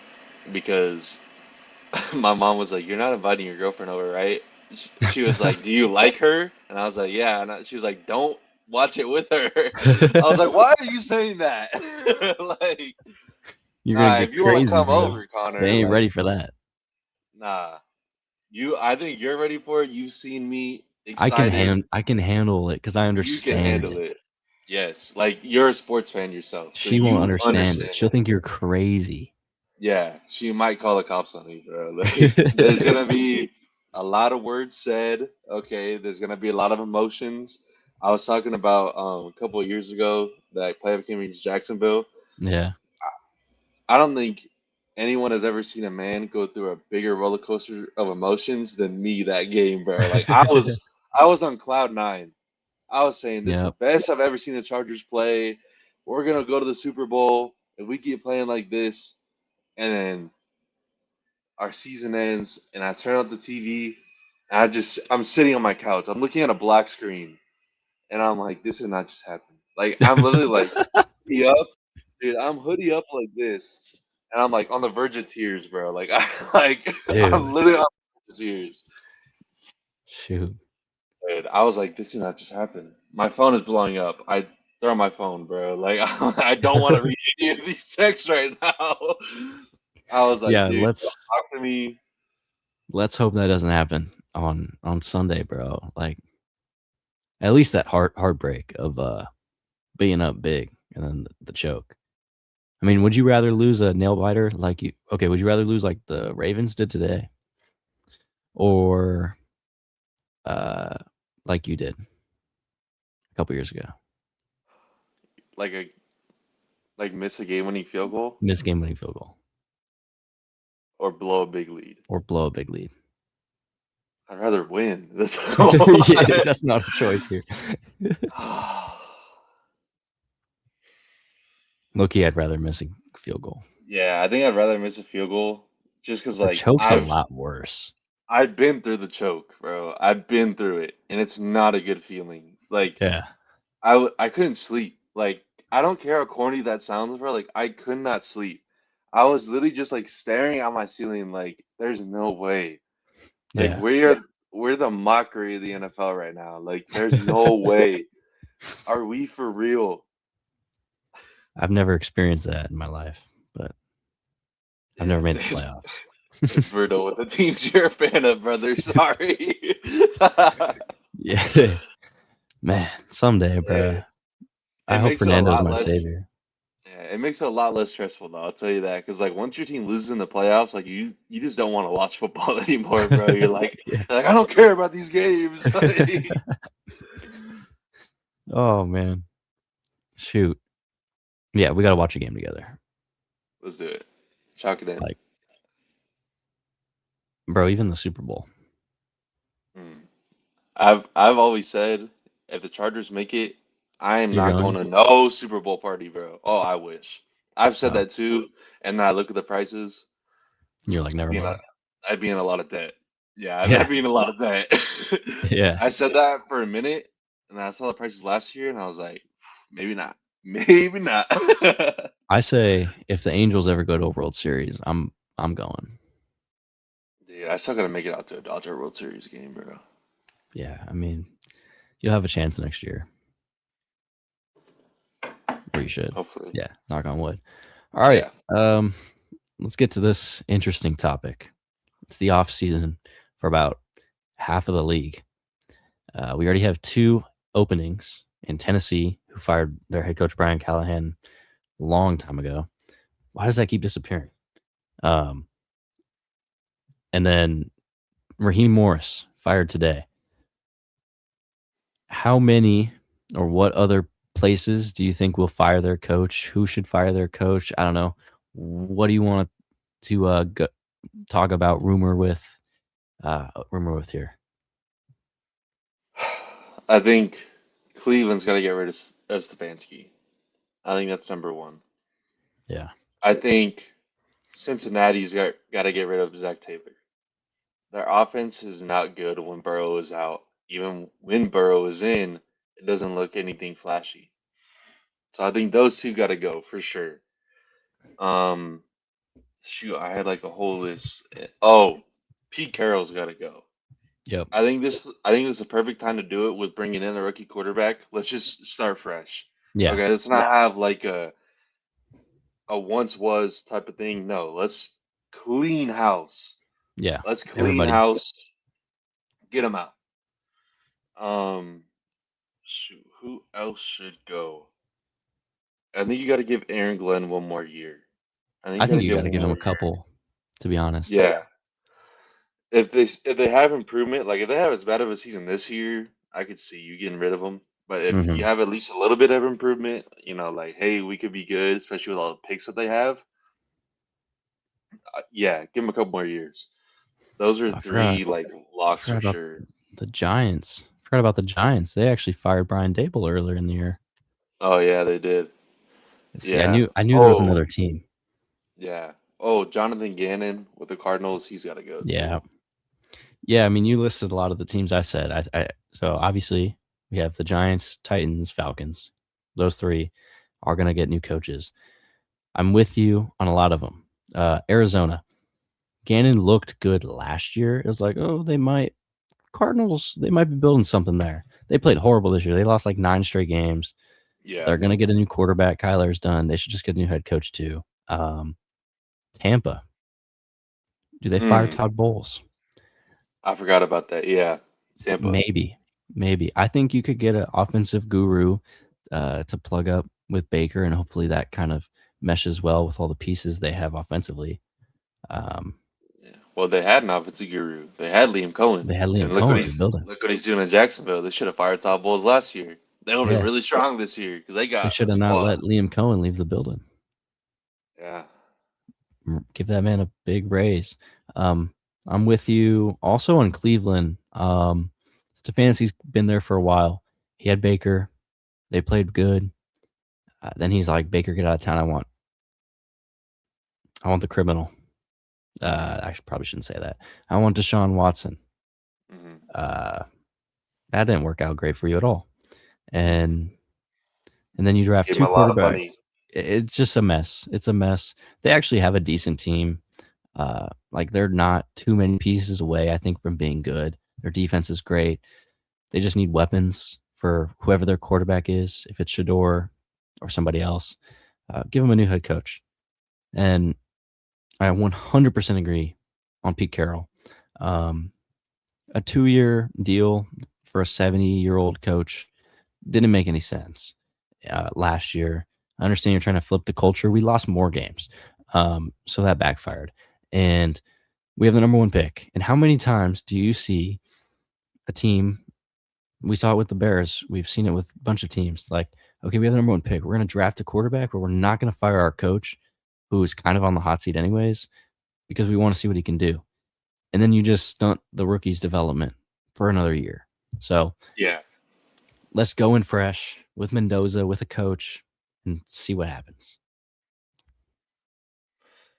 Speaker 2: because my mom was like, "You're not inviting your girlfriend over, right?" She was like, "Do you like her?" And I was like, "Yeah." And she was like, "Don't watch it with her." I was like, "Why are you saying that?" Like,
Speaker 1: you're gonna
Speaker 2: nah.
Speaker 1: get
Speaker 2: If you want to
Speaker 1: crazy,
Speaker 2: come
Speaker 1: bro.
Speaker 2: over,
Speaker 1: They
Speaker 2: Connor,
Speaker 1: ain't
Speaker 2: like,
Speaker 1: ready for that.
Speaker 2: nah. I think you're ready for it. You've seen me
Speaker 1: I can
Speaker 2: excited.
Speaker 1: I can handle it because I
Speaker 2: You can
Speaker 1: understand
Speaker 2: handle
Speaker 1: it.
Speaker 2: it. Yes, like you're a sports fan yourself, so
Speaker 1: She won't
Speaker 2: you
Speaker 1: understand it.
Speaker 2: understand
Speaker 1: She'll
Speaker 2: it.
Speaker 1: think you're crazy.
Speaker 2: Yeah, she might call the cops on you, bro. Like, there's gonna be a lot of words said. Okay, there's gonna be a lot of emotions. I was talking about a couple of years ago that playoff game against Jacksonville.
Speaker 1: Yeah.
Speaker 2: I don't think anyone has ever seen a man go through a bigger roller coaster of emotions than me that game, bro. Like I was on cloud nine. I was saying this is the
Speaker 1: Yep.
Speaker 2: best I've ever seen the Chargers play. We're gonna go to the Super Bowl if we keep playing like this. And then our season ends, and I turn on the TV. And I'm sitting on my couch. I'm looking at a black screen, and I'm like, this is not just happening. Like I'm literally like hoodie up, dude. I'm hoodie up like this, and I'm like on the verge of tears, bro. Like I'm
Speaker 1: Dude.
Speaker 2: literally on the verge of tears.
Speaker 1: Shoot.
Speaker 2: Dude, I was like, this did not just happen. My phone is blowing up. They're on my phone, bro. Like I don't want to read any of these texts right now. I was like,
Speaker 1: Yeah,
Speaker 2: dude, don't talk to me.
Speaker 1: let's hope that doesn't happen on Sunday, bro. Like at least that heartbreak of being up big and then the choke. I mean, would you rather lose a nail biter like you? Okay, would you rather lose like the Ravens did today, or uh, like you did a couple years ago,
Speaker 2: Like a miss a game-winning field goal
Speaker 1: miss game-winning field goal,
Speaker 2: or blow a big lead.
Speaker 1: or blow a big lead?
Speaker 2: I'd rather win. That's
Speaker 1: Yeah, that's not a choice here. Low-key, I'd rather miss a field goal.
Speaker 2: Yeah, I think I'd rather miss a field goal just because
Speaker 1: The
Speaker 2: like
Speaker 1: choke's a lot worse.
Speaker 2: I've been through the choke, bro. I've been through it, and it's not a good feeling. Like
Speaker 1: Yeah,
Speaker 2: I couldn't sleep. Like I don't care how corny that sounds, bro. Like I could not sleep. I was literally just like staring at my ceiling, like there's no way. Like
Speaker 1: yeah.
Speaker 2: we're the mockery of the NFL right now. Like there's no way. Are we for real?
Speaker 1: I've never experienced that in my life, but I've
Speaker 2: Yeah,
Speaker 1: never made the
Speaker 2: it's
Speaker 1: playoffs.
Speaker 2: it's brutal with the teams you're a fan of, brother. Sorry.
Speaker 1: Yeah, man, someday,
Speaker 2: Yeah,
Speaker 1: bro. I
Speaker 2: it
Speaker 1: hope
Speaker 2: makes it a
Speaker 1: Fernando's
Speaker 2: lot
Speaker 1: my
Speaker 2: less.
Speaker 1: savior.
Speaker 2: Yeah, it makes it a lot less stressful though. I'll tell you that because like once your team loses in the playoffs, like you just don't want to watch football anymore, bro.
Speaker 1: Yeah.
Speaker 2: You're like I don't care about these games.
Speaker 1: Oh man, shoot. Yeah, we gotta watch a game together.
Speaker 2: Let's do it. Chalk it in.
Speaker 1: Like, bro, even the Super Bowl.
Speaker 2: Hmm. I've always said if the Chargers make it, I am
Speaker 1: You're
Speaker 2: not going
Speaker 1: going?
Speaker 2: to no Super Bowl party, bro. Oh, I wish. I've said
Speaker 1: Oh,
Speaker 2: that too, and then I look at the prices.
Speaker 1: you're like,
Speaker 2: I'd
Speaker 1: never
Speaker 2: be in a,
Speaker 1: mind.
Speaker 2: I'd be in a lot of debt. Yeah, I'd
Speaker 1: Yeah,
Speaker 2: be in a lot of debt.
Speaker 1: yeah.
Speaker 2: I said that for a minute, and I saw the prices last year, and I was like, maybe not, maybe not.
Speaker 1: I say if the Angels ever go to a World Series, I'm going.
Speaker 2: Dude, I still gotta make it out to a Dodger World Series game, bro.
Speaker 1: Yeah, I mean, you'll have a chance next year, or you should.
Speaker 2: Hopefully.
Speaker 1: Yeah, knock on wood. All right,
Speaker 2: Yeah.
Speaker 1: let's get to this interesting topic. It's the off season for about half of the league. We already have two openings in Tennessee, who fired their head coach Brian Callahan a long time ago. Why does that keep disappearing? Um, and then Raheem Morris fired today. How many or what other places do you think will fire their coach? Who should fire their coach? I don't know. What do you want to talk about? Rumor with here.
Speaker 2: I think Cleveland's got to get rid of Stefanski. I think that's number one.
Speaker 1: Yeah,
Speaker 2: I think Cincinnati's got to get rid of Zach Taylor. Their offense is not good when Burrow is out. Even when Burrow is in, it doesn't look anything flashy. So I think those two got to go for sure. Um, shoot, I had like a whole list. Oh, Pete Carroll's got to go.
Speaker 1: yep,
Speaker 2: I think this is a perfect time to do it with bringing in a rookie quarterback. Let's just start fresh.
Speaker 1: yeah,
Speaker 2: Okay, let's not have like a once was type of thing. No, let's clean house.
Speaker 1: yeah.
Speaker 2: Let's clean
Speaker 1: Everybody.
Speaker 2: house. Get them out. Um, shoot, who else should go? I think you got to give Aaron Glenn one more year. I think
Speaker 1: I
Speaker 2: you got
Speaker 1: think
Speaker 2: to
Speaker 1: you
Speaker 2: give
Speaker 1: got to
Speaker 2: one
Speaker 1: give him
Speaker 2: more
Speaker 1: a
Speaker 2: year.
Speaker 1: couple. To be honest.
Speaker 2: Yeah, if they have improvement, like if they have as bad of a season this year, I could see you getting rid of them. But if you
Speaker 1: Hmm.
Speaker 2: have at least a little bit of improvement, like hey, we could be good, especially with all the picks that they have. Yeah, give them a couple more years. Those are
Speaker 1: I forgot.
Speaker 2: three like
Speaker 1: I
Speaker 2: locks
Speaker 1: forgot
Speaker 2: for
Speaker 1: about
Speaker 2: sure.
Speaker 1: the Giants. I forgot about the Giants. They actually fired Brian Dable earlier in the year.
Speaker 2: Oh yeah, they did.
Speaker 1: See,
Speaker 2: Yeah.
Speaker 1: I knew there was
Speaker 2: Oh
Speaker 1: another team.
Speaker 2: yeah. Oh, Jonathan Gannon with the Cardinals, he's got to go
Speaker 1: Yeah,
Speaker 2: too.
Speaker 1: yeah. I mean, you listed a lot of the teams I said. So obviously we have the Giants, Titans, Falcons. Those three are gonna get new coaches. I'm with you on a lot of them. Arizona. Gannon looked good last year. It was like, oh, they might Cardinals. They might be building something there. They played horrible this year. They lost like 9 straight games.
Speaker 2: Yeah.
Speaker 1: They're gonna get a new quarterback. Kyler's done. They should just get a new head coach too. Tampa. Do they fire
Speaker 2: Mm,
Speaker 1: Todd Bowles?
Speaker 2: I forgot about that. Yeah. Tampa.
Speaker 1: Maybe, maybe. I think you could get an offensive guru to plug up with Baker, and hopefully that kind of meshes well with all the pieces they have offensively. Um,
Speaker 2: Yeah. Well, they had an offensive guru. They had Liam Cohen,
Speaker 1: they had Liam
Speaker 2: and look what
Speaker 1: Cohen in the
Speaker 2: he's
Speaker 1: building.
Speaker 2: look what he's doing in Jacksonville. They should have fired Todd Bowles last year. They would have been
Speaker 1: Yeah,
Speaker 2: really strong this year because they
Speaker 1: they
Speaker 2: got
Speaker 1: should
Speaker 2: a
Speaker 1: have not
Speaker 2: squad.
Speaker 1: let Liam Cohen leave the building.
Speaker 2: Yeah.
Speaker 1: Give that man a big raise. Um, I'm with you also on Cleveland. Stefanski's been there for a while. He had Baker. They played good. Then he's like, Baker, get out of town. I want the criminal.
Speaker 2: Hmm.
Speaker 1: I probably shouldn't say that. I want Deshaun Watson.
Speaker 2: Hmm.
Speaker 1: Uh, that didn't work out great for you at all. And then you draft
Speaker 2: Gave him
Speaker 1: two
Speaker 2: a lot of
Speaker 1: quarterbacks.
Speaker 2: money.
Speaker 1: It's just a mess. It's a mess. They actually have a decent team. Like they're not too many pieces away, I think, from being good. Their defense is great. They just need weapons for whoever their quarterback is. If it's Shador or somebody else, give them a new head coach. And I 100% agree on Pete Carroll. Um, a 2-year deal for a 70-year-old coach didn't make any sense last year. I understand you're trying to flip the culture. We lost more games. So that backfired. And we have the number one pick. And how many times do you see a team? We saw it with the Bears. We've seen it with a bunch of teams. Like, okay, we have the number one pick. We're going to draft a quarterback, but we're not going to fire our coach, who is kind of on the hot seat anyways, because we want to see what he can do. And then you just stunt the rookie's development for another year. So
Speaker 2: Yeah.
Speaker 1: let's go in fresh with Mendoza, with a coach, and see what happens.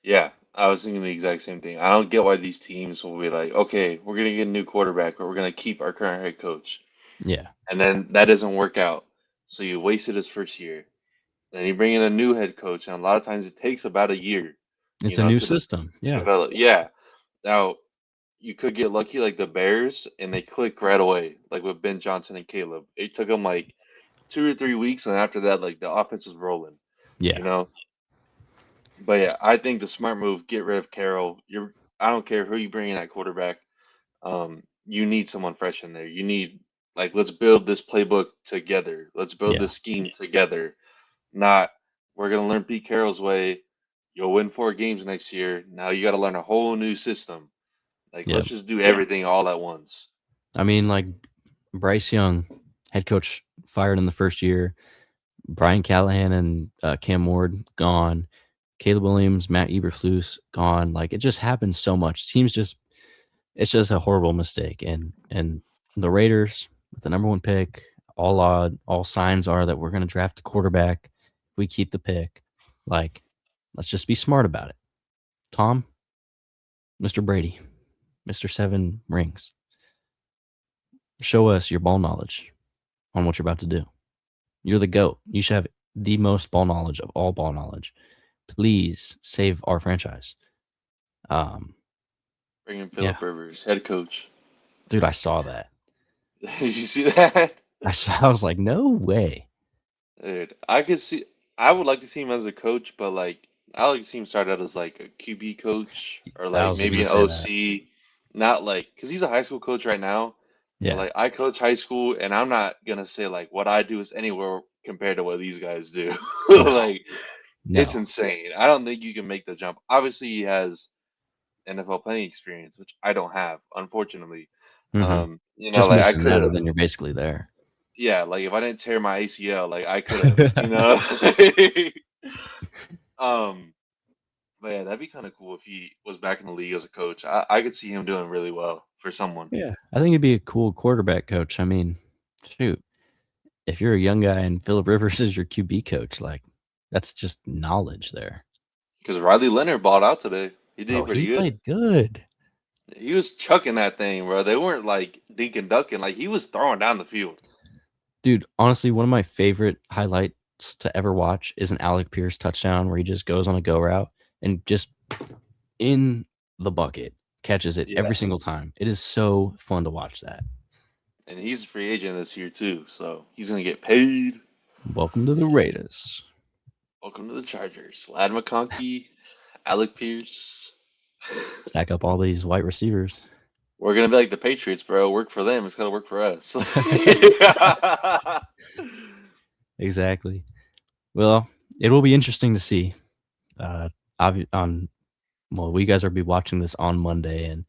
Speaker 2: Yeah. I was thinking the exact same thing. I don't get why these teams will be like, okay, we're gonna get a new quarterback, but we're gonna keep our current head coach,
Speaker 1: Yeah.
Speaker 2: and then that doesn't work out. So you wasted his first year. Then you bring in a new head coach, and a lot of times it takes about a year,
Speaker 1: It's a new
Speaker 2: to
Speaker 1: system. Yeah.
Speaker 2: develop. Yeah. Now you could get lucky like the Bears, and they click right away, like with Ben Johnson and Caleb. It took them like 2 or 3 weeks, and after that, like the offense was rolling. You
Speaker 1: Yeah.
Speaker 2: know. But yeah, I think the smart move, get rid of Carroll. I don't care who you bring in at quarterback. You need someone fresh in there. You need like let's build this playbook together. Let's build
Speaker 1: Yeah.
Speaker 2: this scheme together. Not we're gonna learn Pete Carroll's way. You'll win 4 games next year. Now you got to learn a whole new system. Like
Speaker 1: Yeah.
Speaker 2: let's just do everything all at once.
Speaker 1: I mean, like Bryce Young, head coach, fired in the first year. Brian Callahan and Cam Ward gone. Caleb Williams, Matt Eberflus gone. Like it just happens so much. Teams just it's just a horrible mistake. And the Raiders with the number one pick, all signs are that we're going to draft a quarterback. If we keep the pick. Like, let's just be smart about it. Tom, Mr. Brady, Mr. Seven Rings, show us your ball knowledge on what you're about to do. You're the GOAT. You should have the most ball knowledge of all ball knowledge. Please save our franchise. Um,
Speaker 2: Bring in
Speaker 1: yeah,
Speaker 2: Philip Rivers, head coach.
Speaker 1: dude, I saw that.
Speaker 2: Did you see that?
Speaker 1: I was like, no way.
Speaker 2: Dude, I could see. I would like to see him as a coach, but like I like to see him start out as like a QB coach or
Speaker 1: I
Speaker 2: like
Speaker 1: was
Speaker 2: maybe
Speaker 1: gonna
Speaker 2: an
Speaker 1: say that.
Speaker 2: OC. Not like because he's a high school coach right now. But
Speaker 1: Yeah,
Speaker 2: like I coach high school, and I'm not gonna say like what I do is anywhere compared to what these guys do.
Speaker 1: no,
Speaker 2: Like it's
Speaker 1: no.
Speaker 2: insane. I don't think you can make the jump. Obviously, he has NFL playing experience, which I don't have, unfortunately.
Speaker 1: Hmm. Just
Speaker 2: Like I
Speaker 1: missing
Speaker 2: could
Speaker 1: that, and
Speaker 2: have.
Speaker 1: then you're basically there.
Speaker 2: Yeah, like if I didn't tear my ACL, like I could have, um, but yeah, that'd be kind of cool if he was back in the league as a coach. I could see him doing really well for someone.
Speaker 1: Yeah, I think he'd be a cool quarterback coach. I mean, shoot, if you're a young guy and Philip Rivers is your QB coach, like that's just knowledge there.
Speaker 2: Because Riley Leonard balled out today. He did
Speaker 1: Bro,
Speaker 2: pretty
Speaker 1: he
Speaker 2: good.
Speaker 1: played good.
Speaker 2: He was chucking that thing, bro. They weren't like dink and ducking. Like he was throwing down the field.
Speaker 1: Dude, honestly, one of my favorite highlights to ever watch is an Alec Pierce touchdown where he just goes on a go route and just in the bucket catches it
Speaker 2: Yeah,
Speaker 1: every single time. It is so fun to watch that.
Speaker 2: and he's a free agent this year too, so he's gonna get paid.
Speaker 1: Welcome to the Raiders.
Speaker 2: Welcome to the Chargers. Lad McConkey, Alec Pierce.
Speaker 1: Stack up all these white receivers.
Speaker 2: We're gonna be like the Patriots, bro. Work for them. It's gotta work for us.
Speaker 1: Exactly. Well, it will be interesting to see. You guys will be watching this on Monday, and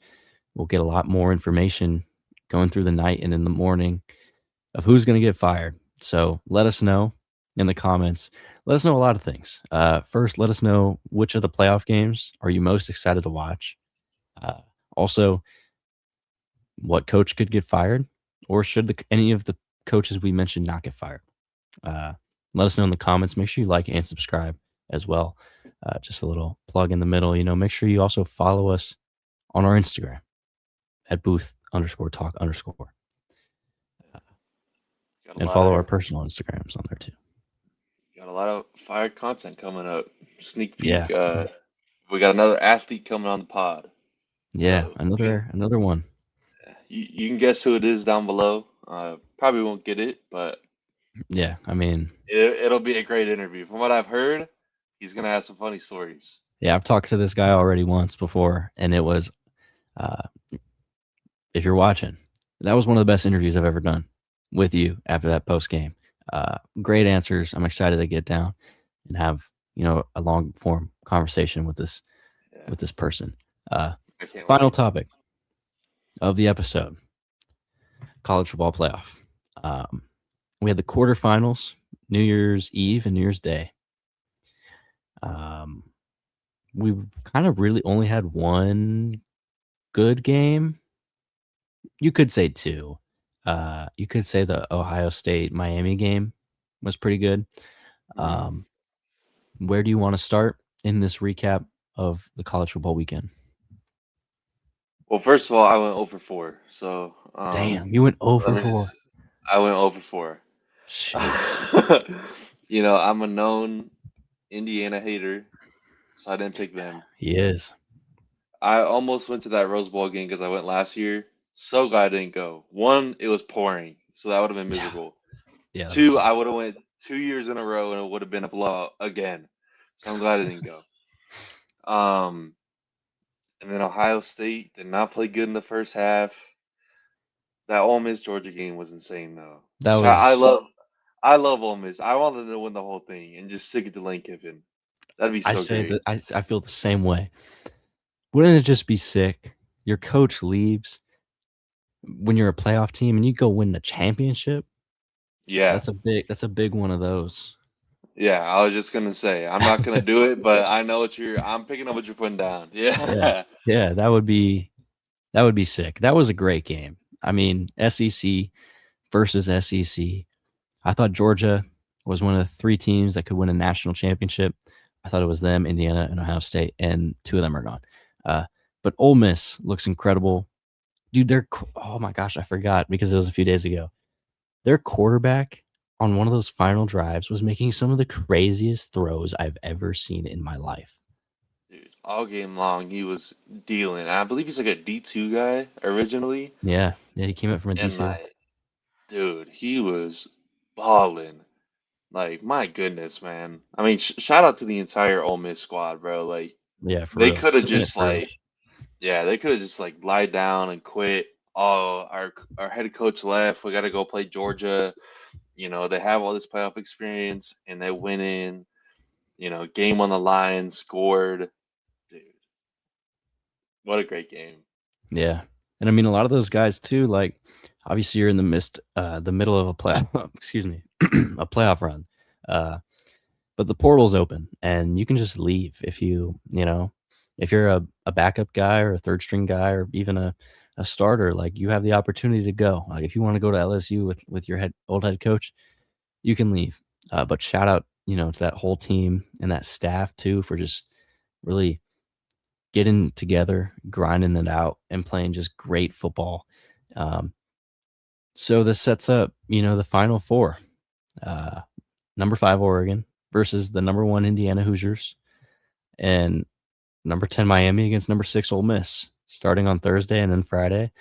Speaker 1: we'll get a lot more information going through the night and in the morning of who's going to get fired. So let us know in the comments. Let us know a lot of things. First, let us know which of the playoff games are you most excited to watch. Also, what coach could get fired, or should any of the coaches we mentioned not get fired? Let us know in the comments. Make sure you like and subscribe as well. Just a little plug in the middle. Make sure you also follow us on our Instagram at booth_talk_. And follow our personal Instagrams on there too.
Speaker 2: Got a lot of fire content coming up. Sneak
Speaker 1: Yeah.
Speaker 2: peek. We got another athlete coming on the pod.
Speaker 1: Yeah,
Speaker 2: So
Speaker 1: another one.
Speaker 2: you can guess who it is down below. Probably won't get it, but
Speaker 1: yeah, I mean,
Speaker 2: it'll be a great interview. From what I've heard, he's gonna have some funny stories.
Speaker 1: Yeah, I've talked to this guy already once before, and it was, if you're watching, that was one of the best interviews I've ever done with you after that post game. Great answers. I'm excited to get down and have a long form conversation with this person. Final topic of the episode: college football playoff. We had the quarterfinals, New Year's Eve and New Year's Day. We kind of really only had one good game. You could say two. You could say the Ohio State Miami game was pretty good. Where do you want to start in this recap of the college football weekend?
Speaker 2: Well, first of all, I went 0 for 4. So
Speaker 1: damn, you went 0 for 4.
Speaker 2: I went 0 for 4.
Speaker 1: Shit.
Speaker 2: I'm a known Indiana hater, so I didn't pick them.
Speaker 1: He is.
Speaker 2: I almost went to that Rose Bowl game because I went last year. So glad I didn't go. One, it was pouring, so that would have been miserable.
Speaker 1: Yeah.
Speaker 2: Two, I would have went 2 years in a row and it would have been a blowout again. So I'm glad I didn't go. And then Ohio State did not play good in the first half. That Ole Miss Georgia game was insane though. I love Ole Miss. I want them to win the whole thing and just stick it to Lane Kiffin. That'd be so great.
Speaker 1: I feel the same way. Wouldn't it just be sick? Your coach leaves when you're a playoff team and you go win the championship.
Speaker 2: Yeah,
Speaker 1: that's a big one of those.
Speaker 2: Yeah, I was just gonna say I'm not gonna do it, but I know I'm picking up what you're putting down. Yeah.
Speaker 1: Yeah, that would be sick. That was a great game. I mean, SEC versus SEC. I thought Georgia was one of the 3 teams that could win a national championship. I thought it was them, Indiana, and Ohio State, and 2 of them are gone. But Ole Miss looks incredible. Dude, oh my gosh, I forgot because it was a few days ago. Their quarterback on one of those final drives was making some of the craziest throws I've ever seen in my life.
Speaker 2: Dude, all game long he was dealing. I believe he's like a D2 guy originally.
Speaker 1: Yeah, he came up from a D2.
Speaker 2: Dude, he was balling. Like, my goodness, man. I mean, shout out to the entire Ole Miss squad, bro. Like,
Speaker 1: yeah,
Speaker 2: they could have just they could have just like lied down and quit. Oh, our head coach left. We got to go play Georgia. They have all this playoff experience and they went in. Game on the line, scored. Dude, what a great game.
Speaker 1: Yeah, and I mean a lot of those guys too. Like, obviously you're in the middle of a playoff. Excuse me, a playoff run. But the portal's open and you can just leave if if you're a backup guy or a third string guy or even a starter. Like, you have the opportunity to go. Like, if you want to go to LSU with your old head coach, you can leave. But shout out, to that whole team and that staff too for just really getting together, grinding it out, and playing just great football. So this sets up, the Final Four. Number 5 Oregon versus the number 1 Indiana Hoosiers, and number 10 Miami against number 6 Ole Miss, starting on Thursday and then Friday.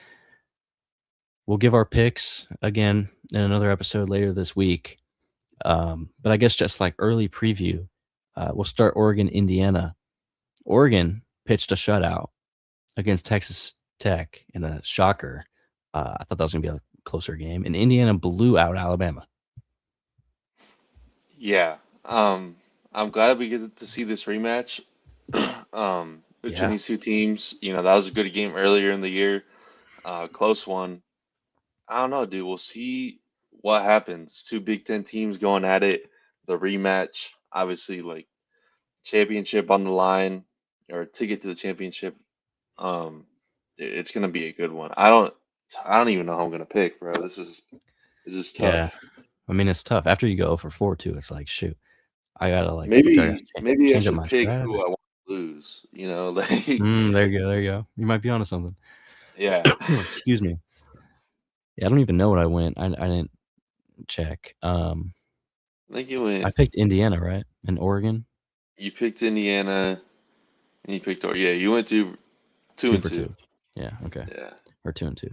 Speaker 1: We'll give our picks again in another episode later this week. But I guess just like early preview, we'll start Oregon, Indiana. Oregon pitched a shutout against Texas Tech in a shocker. I thought that was going to be a closer game. And Indiana blew out Alabama.
Speaker 2: Yeah. I'm glad we get to see this rematch between
Speaker 1: Yeah.
Speaker 2: these two teams. That was a good game earlier in the year. Close one. I don't know, dude. We'll see what happens. Two Big Ten teams going at it. The rematch, obviously, like championship on the line or ticket to the championship. Um, it's gonna be a good one. I don't even know who I'm gonna pick, bro. This is
Speaker 1: Yeah.
Speaker 2: tough.
Speaker 1: I mean, it's tough. After you go for 4-2, it's like, shoot, I got to
Speaker 2: Maybe I
Speaker 1: change up
Speaker 2: should
Speaker 1: my
Speaker 2: pick who
Speaker 1: strat.
Speaker 2: I want to lose. Like
Speaker 1: There you go. There you go. You might be onto something.
Speaker 2: yeah.
Speaker 1: Excuse me. Yeah, I don't even know what I went. I didn't check.
Speaker 2: I think
Speaker 1: I picked Indiana, right? And Oregon,
Speaker 2: you picked Indiana and you picked yeah, you went to two
Speaker 1: 2
Speaker 2: and
Speaker 1: for
Speaker 2: two.
Speaker 1: 2. Yeah, okay.
Speaker 2: Yeah.
Speaker 1: Or 2 and 2.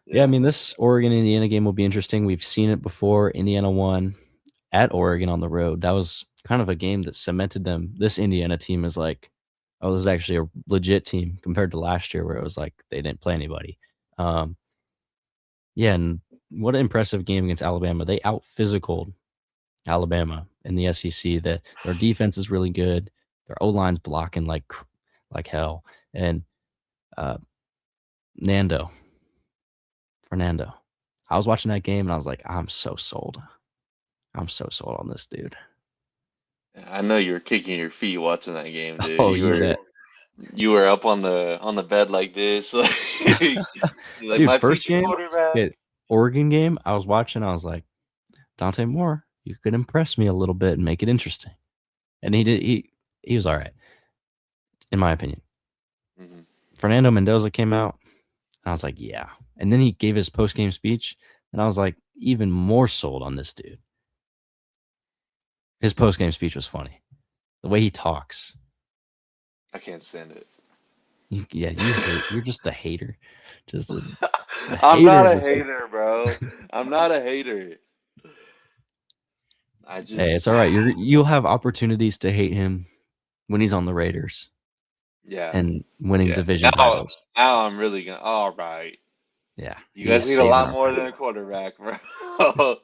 Speaker 1: Yeah, I
Speaker 2: Yeah.
Speaker 1: mean, this Oregon Indiana game will be interesting. We've seen it before. Indiana won at Oregon on the road. That was kind of a game that cemented them. This Indiana team is like, oh, this is actually a legit team compared to last year where it was like they didn't play anybody. Um, yeah, and what an impressive game against Alabama. They out physicaled Alabama in the SEC. That their defense is really good. Their O line's blocking like hell. And uh, Nando, Fernando. I was watching that game and I was like, I'm so sold. I'm so sold on this dude.
Speaker 2: I know you were kicking your feet watching that game, dude.
Speaker 1: Oh,
Speaker 2: You
Speaker 1: you
Speaker 2: were
Speaker 1: bet.
Speaker 2: you were up on the bed like this, like
Speaker 1: Dude,
Speaker 2: my
Speaker 1: first
Speaker 2: future
Speaker 1: game,
Speaker 2: quarterback.
Speaker 1: Oregon game, I was watching, I was like, Dante Moore, you could impress me a little bit and make it interesting. And he was all right, in my opinion.
Speaker 2: Hmm.
Speaker 1: Fernando Mendoza came out, and I was like, yeah. And then he gave his post game speech, and I was like, even more sold on this dude. His post game speech was funny. The way he talks.
Speaker 2: I can't stand it.
Speaker 1: You hate. You're just a hater. Just a
Speaker 2: I'm
Speaker 1: hater
Speaker 2: not
Speaker 1: of
Speaker 2: a
Speaker 1: this.
Speaker 2: hater, bro. I'm not a hater. I
Speaker 1: Hey,
Speaker 2: just
Speaker 1: it's all right. You'll have opportunities to hate him when he's on the Raiders
Speaker 2: yeah.
Speaker 1: and winning
Speaker 2: Yeah.
Speaker 1: division
Speaker 2: Now
Speaker 1: titles.
Speaker 2: now I'm really gonna all right.
Speaker 1: Yeah,
Speaker 2: You
Speaker 1: he's
Speaker 2: guys need a
Speaker 1: saving
Speaker 2: lot
Speaker 1: our
Speaker 2: more than
Speaker 1: franchise.
Speaker 2: a quarterback, bro.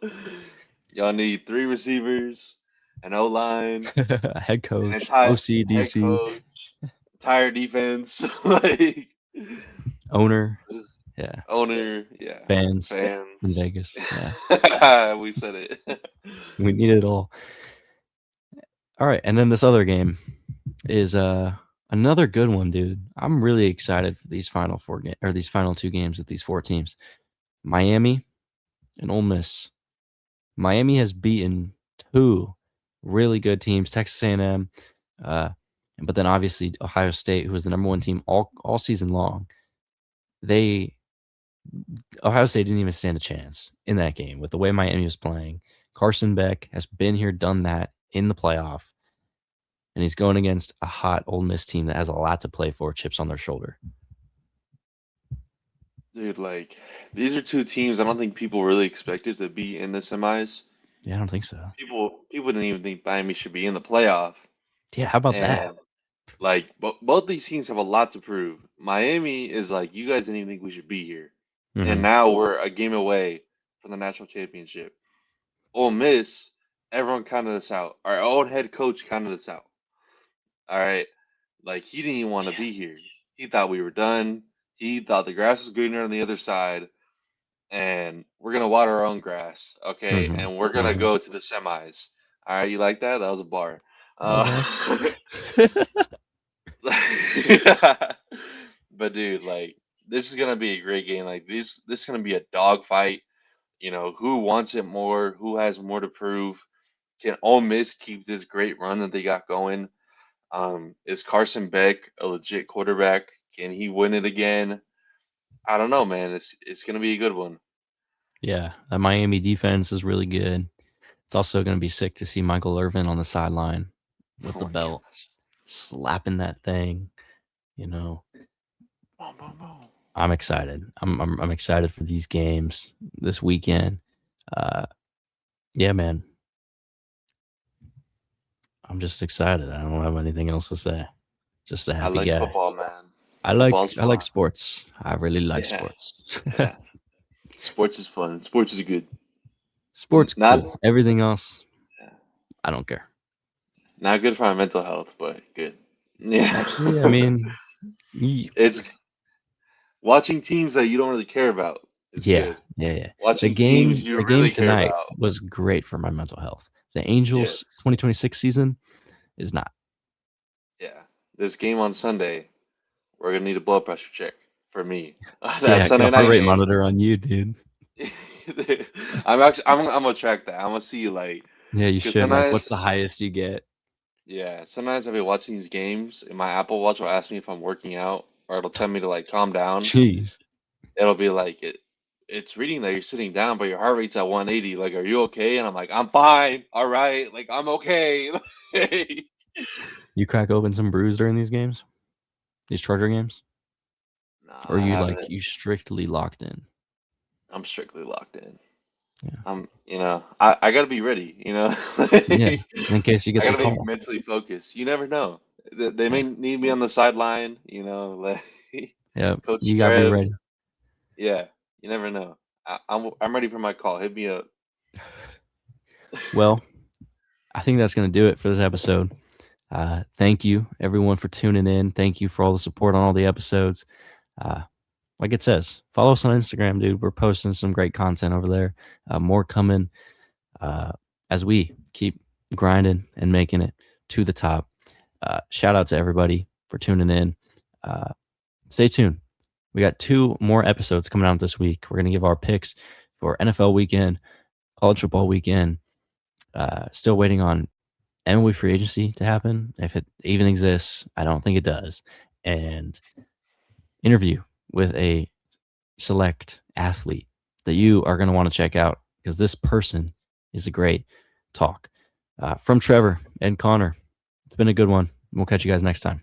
Speaker 2: Y'all need three receivers, an O line,
Speaker 1: Head
Speaker 2: an
Speaker 1: coach,
Speaker 2: entire
Speaker 1: OC,
Speaker 2: head
Speaker 1: DC,
Speaker 2: coach, entire defense, like
Speaker 1: owner,
Speaker 2: just
Speaker 1: yeah,
Speaker 2: owner, yeah,
Speaker 1: fans in
Speaker 2: fans.
Speaker 1: Vegas. Yeah,
Speaker 2: We said it.
Speaker 1: we need it all. All right, and then this other game is another good one, dude. I'm really excited for these final these final 2 games with these 4 teams. Miami and Ole Miss. Miami has beaten 2 really good teams, Texas A&M, uh, but then obviously Ohio State, who was the #1 team all season long. They Ohio State didn't even stand a chance in that game with the way Miami was playing. Carson Beck has been here, done that in the playoff, and he's going against a hot Ole Miss team that has a lot to play for, chips on their shoulder.
Speaker 2: Dude, like these are two teams I don't think people really expected to be in the semis.
Speaker 1: Yeah, I don't think so.
Speaker 2: People didn't even think Miami should be in the playoff.
Speaker 1: Yeah, how about that?
Speaker 2: And like both these teams have a lot to prove. Miami is like, you guys didn't even think we should be here. And
Speaker 1: Mhm.
Speaker 2: now we're a game away from the national championship. Ole Miss, everyone counted us out. Our own head coach counted us out. All right. Like he didn't even want to
Speaker 1: Yeah.
Speaker 2: be here. He thought we were done. He thought the grass was greener on the other side. And we're gonna water our own grass, okay?
Speaker 1: Mhm.
Speaker 2: And we're gonna
Speaker 1: Mhm.
Speaker 2: go to the semis. All right, you like that? That was a bar.
Speaker 1: That was nice.
Speaker 2: But dude, like this is gonna be a great game. Like this is gonna be a dog fight. Who wants it more? Who has more to prove? Can Ole Miss keep this great run that they got going? Is Carson Beck a legit quarterback? Can he win it again? I don't know, man. It's gonna be a good one.
Speaker 1: Yeah, that Miami defense is really good. It's also going to be sick to see Michael Irvin on the sideline with
Speaker 2: Oh
Speaker 1: the
Speaker 2: my
Speaker 1: belt,
Speaker 2: gosh.
Speaker 1: slapping that thing. You know,
Speaker 2: Boom, boom, boom.
Speaker 1: I'm excited. I'm excited for these games this weekend. Uh, yeah, man. I'm just excited. I don't have anything else to say. Just a
Speaker 2: I
Speaker 1: happy
Speaker 2: like
Speaker 1: guy.
Speaker 2: football, man.
Speaker 1: I
Speaker 2: Football's
Speaker 1: like
Speaker 2: fun.
Speaker 1: sports. I really like
Speaker 2: Yeah,
Speaker 1: sports.
Speaker 2: yeah. Sports is fun. Sports is good.
Speaker 1: Sports
Speaker 2: Not
Speaker 1: cool. Everything else, I don't care.
Speaker 2: not good for my mental health, but good. Yeah.
Speaker 1: Actually, I mean, ye-
Speaker 2: It's watching teams that you don't really care about is
Speaker 1: yeah,
Speaker 2: good.
Speaker 1: yeah, yeah.
Speaker 2: Watching teams you
Speaker 1: The game
Speaker 2: really care
Speaker 1: tonight
Speaker 2: about.
Speaker 1: was great for my mental health. The Angels
Speaker 2: Yes.
Speaker 1: 2026 season is not.
Speaker 2: Yeah. This game on Sunday, we're gonna need a blood pressure check for me. That
Speaker 1: Yeah, get
Speaker 2: Sunday
Speaker 1: a heart
Speaker 2: night
Speaker 1: rate
Speaker 2: game.
Speaker 1: monitor on you, dude.
Speaker 2: I'm gonna track that. I'm gonna see like,
Speaker 1: Yeah, you
Speaker 2: because
Speaker 1: should. Like, what's the
Speaker 2: sometimes,
Speaker 1: highest you get?
Speaker 2: yeah, sometimes I'll be watching these games and my Apple Watch will ask me if I'm working out, or it'll tell me to like calm down.
Speaker 1: Jeez.
Speaker 2: It'll be like it's reading that you're sitting down, but your heart rate's at 180. Like, are you okay? And I'm like, I'm fine. All right. Like, I'm okay.
Speaker 1: You crack open some brews during these games? These Charger games?
Speaker 2: No,
Speaker 1: Or
Speaker 2: I
Speaker 1: you
Speaker 2: haven't.
Speaker 1: like you strictly locked in?
Speaker 2: I'm strictly locked in.
Speaker 1: Yeah.
Speaker 2: I gotta be ready,
Speaker 1: Yeah. In case you
Speaker 2: I
Speaker 1: get the
Speaker 2: gotta be
Speaker 1: call.
Speaker 2: mentally focused. You never know. They
Speaker 1: Yeah.
Speaker 2: may need me on the sideline, like
Speaker 1: Yeah.
Speaker 2: Coach
Speaker 1: You gotta be
Speaker 2: Trev.
Speaker 1: ready.
Speaker 2: Yeah, you never know. I'm ready for my call. Hit me up.
Speaker 1: Well, I think that's gonna do it for this episode. Thank you everyone for tuning in. Thank you for all the support on all the episodes. Uh, like it says, follow us on Instagram, dude. We're posting some great content over there. More coming uh, as we keep grinding and making it to the top. Shout out to everybody for tuning in. Stay tuned. We got 2 more episodes coming out this week. We're going to give our picks for NFL weekend, college football weekend. Still waiting on MLB free agency to happen. If it even exists, I don't think it does. And interview with a select athlete that you are going to want to check out because this person is a great talk. From Trevor and Connor, it's been a good one. We'll catch you guys next time.